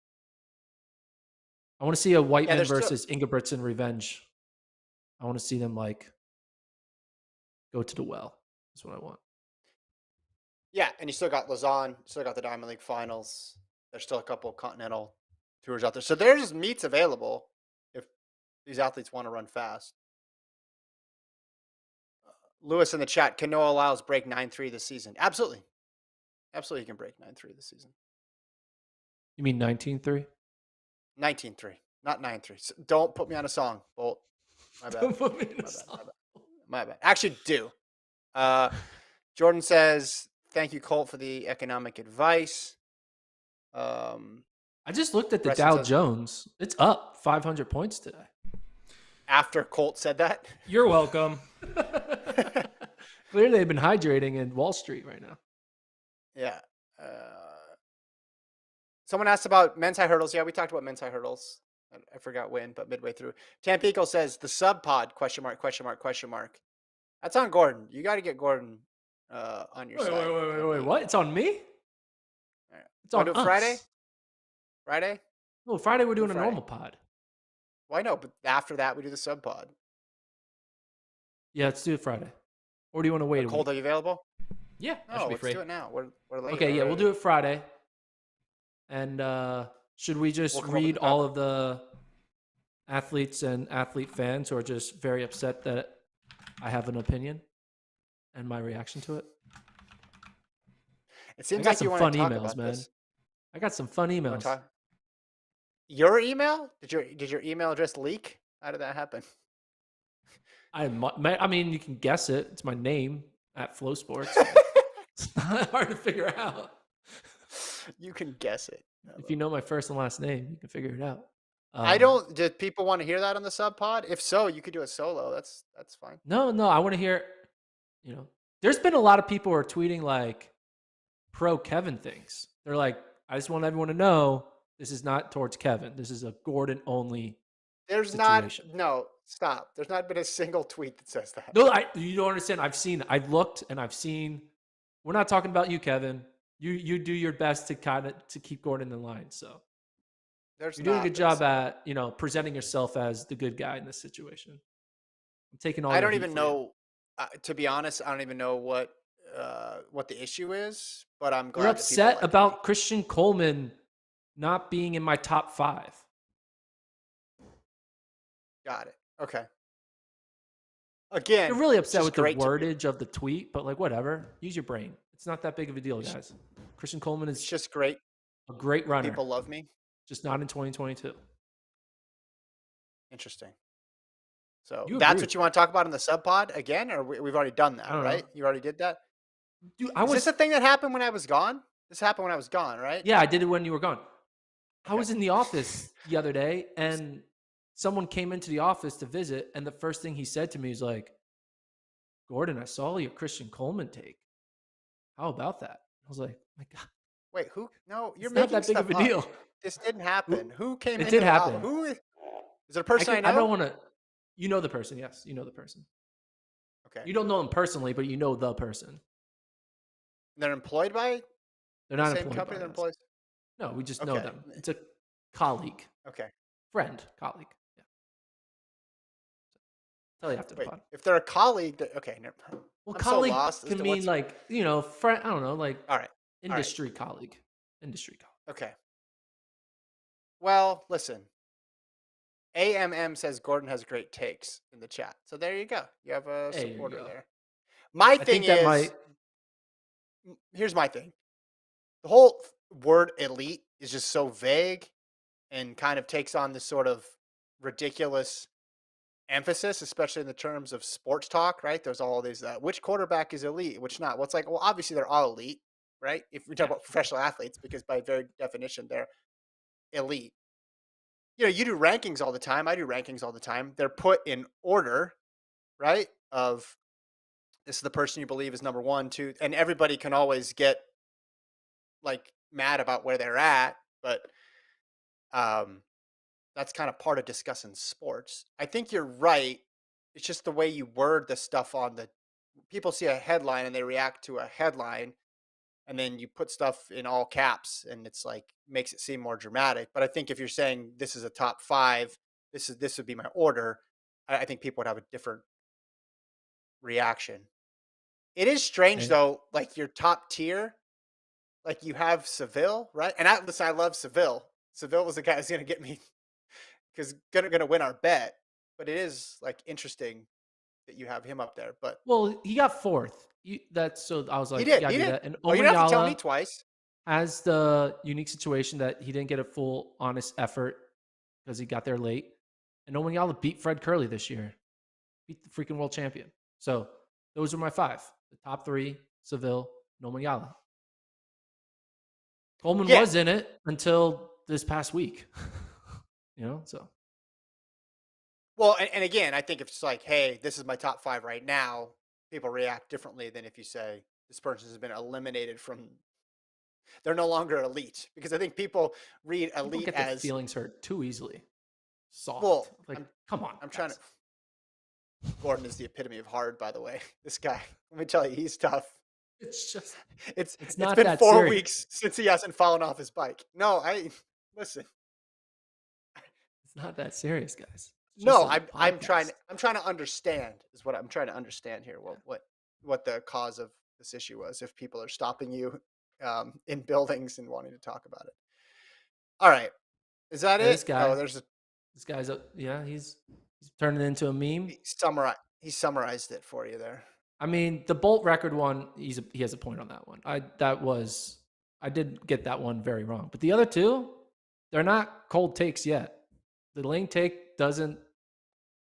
I want to see a Whiteman there's still- versus Ingebrigtsen revenge. I want to see them like go to the well. That's what I want. Yeah, and you still got Lausanne, still got the Diamond League finals. There's still a couple continental tours out there. So there's meets available if these athletes want to run fast. Lewis in the chat, can Noah Lyles break 9.3 this season? Absolutely. Absolutely, he can break 9.3 this season. You mean 19-3? 19.3, not 9.3. So don't put me on a song, Bolt. My bad. Don't put me in My a bad. song. My bad. Actually, do. Jordan says, thank you, Colt, for the economic advice. I just looked at the Preston Dow says- Jones. It's up 500 points today. After Colt said that? You're welcome. Clearly, they've been hydrating in Wall Street right now. Yeah. Someone asked about men's high hurdles. Yeah, we talked about men's high hurdles. I forgot when, but midway through. Tampico says the sub pod, question mark, question mark, question mark. That's on Gordon. You got to get Gordon on your side. Wait, what? It's on me? All right. It's on Wanna do us. Friday? Friday? No, Friday we're doing a Friday. normal pod. Well, I know, but after that, we do the sub pod. Yeah, let's do it Friday. Or do you want to wait a Colt, week? are you available? Yeah, I No, should be let's free. do it now. We're late. Okay, yeah, we'll already. do it Friday. And should we just We'll come up with read the all topic. of the athletes and athlete fans who are just very upset that I have an opinion and my reaction to it? It I seems got like you some want fun to talk emails, about man. this. I got some fun You wanna emails. talk- Your email? Did your email address leak? How did that happen? I mean, you can guess it. It's my name at Flow Sports. It's not hard to figure out. You can guess it. If you know my first and last name, you can figure it out. I don't. Did people want to hear that on the sub pod? If so, you could do it solo. That's fine. No, I want to hear. You know, there's been a lot of people who are tweeting like pro Kevin things. They're like, I just want everyone to know this is not towards Kevin. This is a Gordon only. There's situation. not. No, stop. There's not been a single tweet that says that. No, you don't understand. I've looked and I've seen. We're not talking about you, Kevin. You do your best to to keep Gordon in line. So There's you're doing a not good been job single- at presenting yourself as the good guy in this situation. I'm taking all. I your don't heat even for you. know. To be honest, I don't even know what the issue is. But I'm glad. We're that people upset like about me. Christian Coleman not being in my top 5. Got it. Okay. Again, You're really it's upset just with the great to be- wordage of the tweet, but like whatever. Use your brain. It's not that big of a deal, guys. Christian Coleman It's is just great. a great runner, People love me. just not in 2022. Interesting. So You that's agree what with you want to talk about in the sub pod again, or we've already done that, I don't know. right? You already did that. Dude, Is this a thing that happened when I was gone? This happened when I was gone, right? yeah, I did it when you were gone. I Okay. was in the office the other day, and someone came into the office to visit, and the first thing he said to me was like, Gordon, I saw your Christian Coleman take. How about that? I was like, my God, Wait, who? No, you're it's not making that big stuff of a up. deal. This didn't happen. Who came It into did the house? happen. Who is it? A person I I know? don't want to. You know the person, yes. You know the person. Okay. You don't know them personally, but you know the person. They're employed by They're the not same employed company by that us. employs. No, we just know Okay. them. It's a colleague, Okay. friend, colleague. Yeah. Tell you after the Wait, pod. if they're a colleague, okay, never. Well, I'm so colleague lost as can to mean what's. like, friend. I don't know, like All right. All right. industry colleague. Industry colleague. Okay. Well, listen. AMM says Gordon has great takes in the chat. So there you go. You have a There you supporter go. there. My I thing think that is, might. here's my thing. The whole word elite is just so vague and kind of takes on this sort of ridiculous emphasis, especially in the terms of sports talk, right? There's all these, which quarterback is elite, which not. Well, it's like, well, obviously they're all elite, right? If we talk Yeah. about professional athletes, because by very definition, they're elite. You do rankings all the time. I do rankings all the time. They're put in order, right? Of this is the person you believe is number one, two, and everybody can always get like mad about where they're at, but um, that's kind of part of discussing sports. I think you're right. It's just the way you word the stuff on the people see a headline and they react to a headline, and then you put stuff in all caps and it's like makes it seem more dramatic. But I think if you're saying this is a top five, this would be my order, I think people would have a different reaction. It is strange Okay. though, like your top tier, like you have Seville, right? And I love Seville. Seville was the guy who's gonna get me because gonna win our bet. But it is like interesting that you have him up there. But Well, he got fourth. That's so. I was he like, you did, gotta he do did. that. And Oh, you don't have to tell me Omanyala twice. has the unique situation that he didn't get a full honest effort because he got there late. And Omanyala beat Fred Curley this year, beat the freaking world champion. So those are my five. The top three: Seville, Omanyala. Coleman Yeah. was in it until this past week. So Well, and again, I think if it's like, hey, this is my top five right now, people react differently than if you say this person has been eliminated from. They're no longer elite because I think people read people elite get their as feelings hurt too easily. well. Soft. Like, I'm come on. I'm trying to. Guys. Gordon is the epitome of hard, by the way. This guy, let me tell you, he's tough. It's just It's it's it's not been that 4 serious. weeks since he hasn't fallen off his bike. No, I listen. It's not that serious, guys. It's just No, a I'm podcast. trying to understand is what I'm trying to understand here. Yeah. What the cause of this issue was? If people are stopping you in buildings and wanting to talk about it. All right, is that Yeah, it? this Oh, guy. there's a This guy's he's turning into a meme. he summarized it for you there. I mean, the Bolt record one, he has a point on that one. I did get that one very wrong. But the other two, they're not cold takes yet. The Lane take doesn't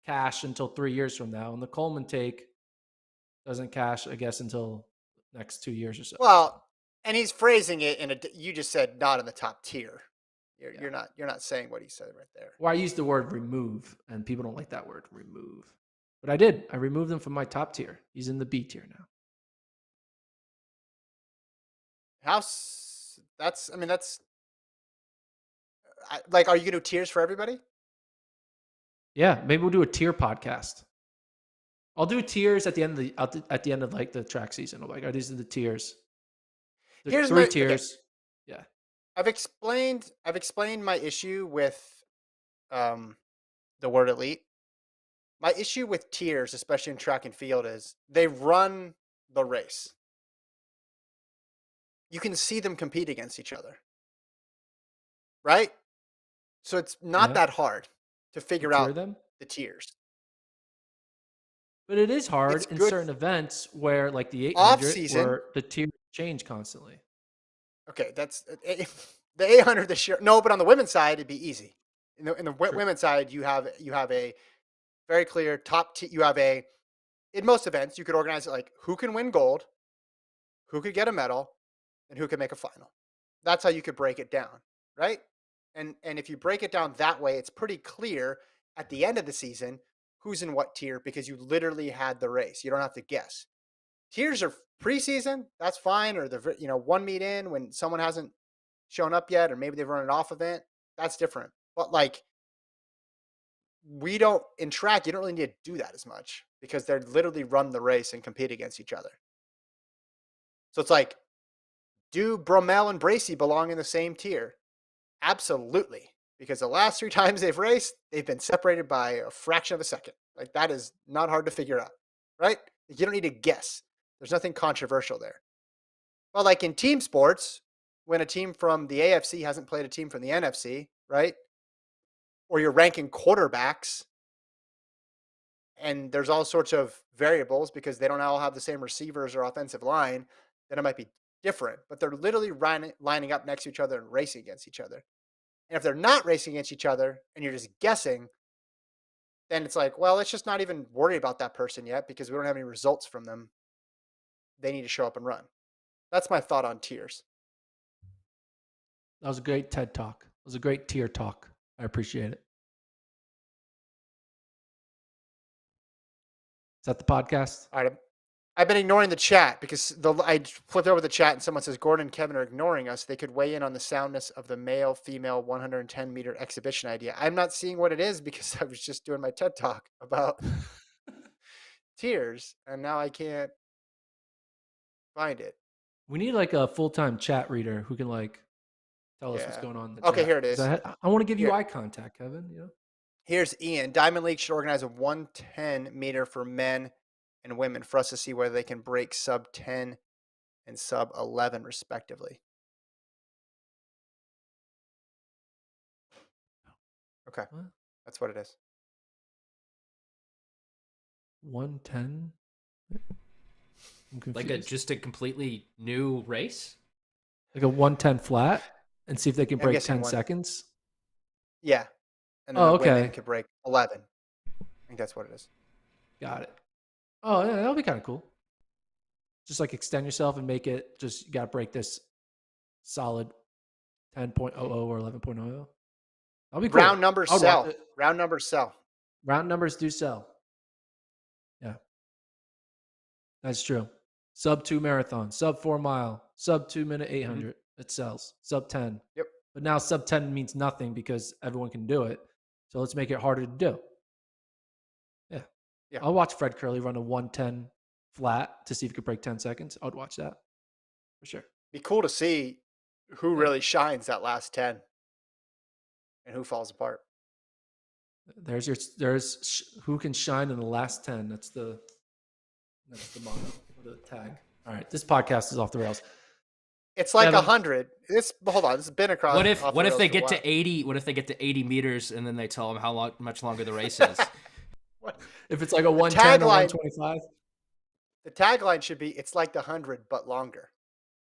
cash until 3 years from now, and the Coleman take doesn't cash, I guess, until next 2 years or so. Well, and he's phrasing it in a. You just said not in the top tier. Yeah. You're not saying what he said right there. Well, I used the word remove, and people don't like that word, remove. But I did. I removed him from my top tier. He's in the B tier now. That's I mean that's like, are you gonna do tiers for everybody? Yeah, maybe we'll do a tier podcast. I'll do tiers at the end of at the end of like the track season. I'm like, are these are the tiers? Here's Three my okay. tiers. Yeah. I've explained my issue with the word elite. My issue with tiers, especially in track and field, is they run the race. You can see them compete against each other. Right? So it's not Yeah. that hard to figure tier out them. the tiers. But it is hard It's in good certain events where, like the off 800, season. where the tiers change constantly. Okay, that's the 800 this year. No, but on the women's side, it'd be easy. In the women's side, you have a very clear top. You have in most events, you could organize it like who can win gold, who could get a medal, and who can make a final. That's how you could break it down, right? And if you break it down that way, it's pretty clear at the end of the season who's in what tier because you literally had the race. You don't have to guess. Tiers are preseason, that's fine, or the one meet in when someone hasn't shown up yet, or maybe they've run an off event. That's different. But like we don't in track, you don't really need to do that as much because they're literally run the race and compete against each other. So it's like, do Bromell and Bracy belong in the same tier? Absolutely. Because the last 3 times they've raced, they've been separated by a fraction of a second. Like that is not hard to figure out, right? You don't need to guess. There's nothing controversial there. But like in team sports, when a team from the AFC hasn't played a team from the NFC, right? Or you're ranking quarterbacks and there's all sorts of variables because they don't all have the same receivers or offensive line, then it might be different. But they're literally lining up next to each other and racing against each other. And if they're not racing against each other and you're just guessing, then it's like, well, let's just not even worry about that person yet because we don't have any results from them. They need to show up and run. That's my thought on tiers. That was a great TED talk. It was a great tier talk. I appreciate it. Is that the podcast? All right. I've been ignoring the chat because I flipped over the chat and someone says Gordon and Kevin are ignoring us. They could weigh in on the soundness of the male-female 110-meter exhibition idea. I'm not seeing what it is because I was just doing my TED talk about tiers, and now I can't find it. We need like a full-time chat reader who can like tell us what's going on in the Okay, chat. here it is. I want to give you eye contact, Kevin. You know? Here's Ian. Diamond League should organize a 110-meter for men and women for us to see whether they can break sub 10 and sub 11 respectively. Okay. What? That's what it is. 110? Like just a completely new race? Like a 110 flat and see if they can break 10 one, seconds? Yeah. And then the women could break 11. I think that's what it is. Got it. Oh, yeah, that'll be kind of cool. Just like extend yourself and make it just, you got to break this solid 10.00 or 11.00. That'll be cool. Round numbers sell. Round numbers sell. Round numbers do sell. Yeah. That's true. Sub 2 marathon, sub 4 mile, sub 2 minute 800. It sells. Sub 10. Yep. But now sub 10 means nothing because everyone can do it. So let's make it harder to do. Yeah. I'll watch Fred Curley run a 110 flat to see if he could break 10 seconds. I would watch that for sure. Be cool to see who really shines that last 10 and who falls apart. There's who can shine in the last 10. That's the motto or the tag. All right, this podcast is off the rails. It's like 100. Hold on. This has been across. What if they get to 80? What if they get to 80 meters and then they tell them how much longer the race is? If it's like a 110 or 125? The tagline should be, it's like the 100, but longer.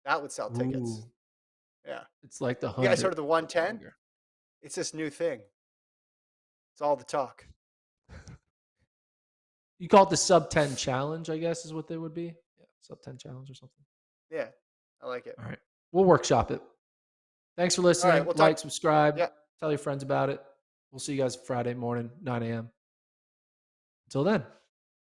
That would sell tickets. Ooh. Yeah. It's like the 100. You guys heard of the 110? It's this new thing. It's all the talk. You call it the sub 10 challenge, I guess, is what they would be. Yeah, sub 10 challenge or something. Yeah, I like it. All right. We'll workshop it. Thanks for listening. Right, like, subscribe. Yeah. Tell your friends about it. We'll see you guys Friday morning, 9 a.m. Until then.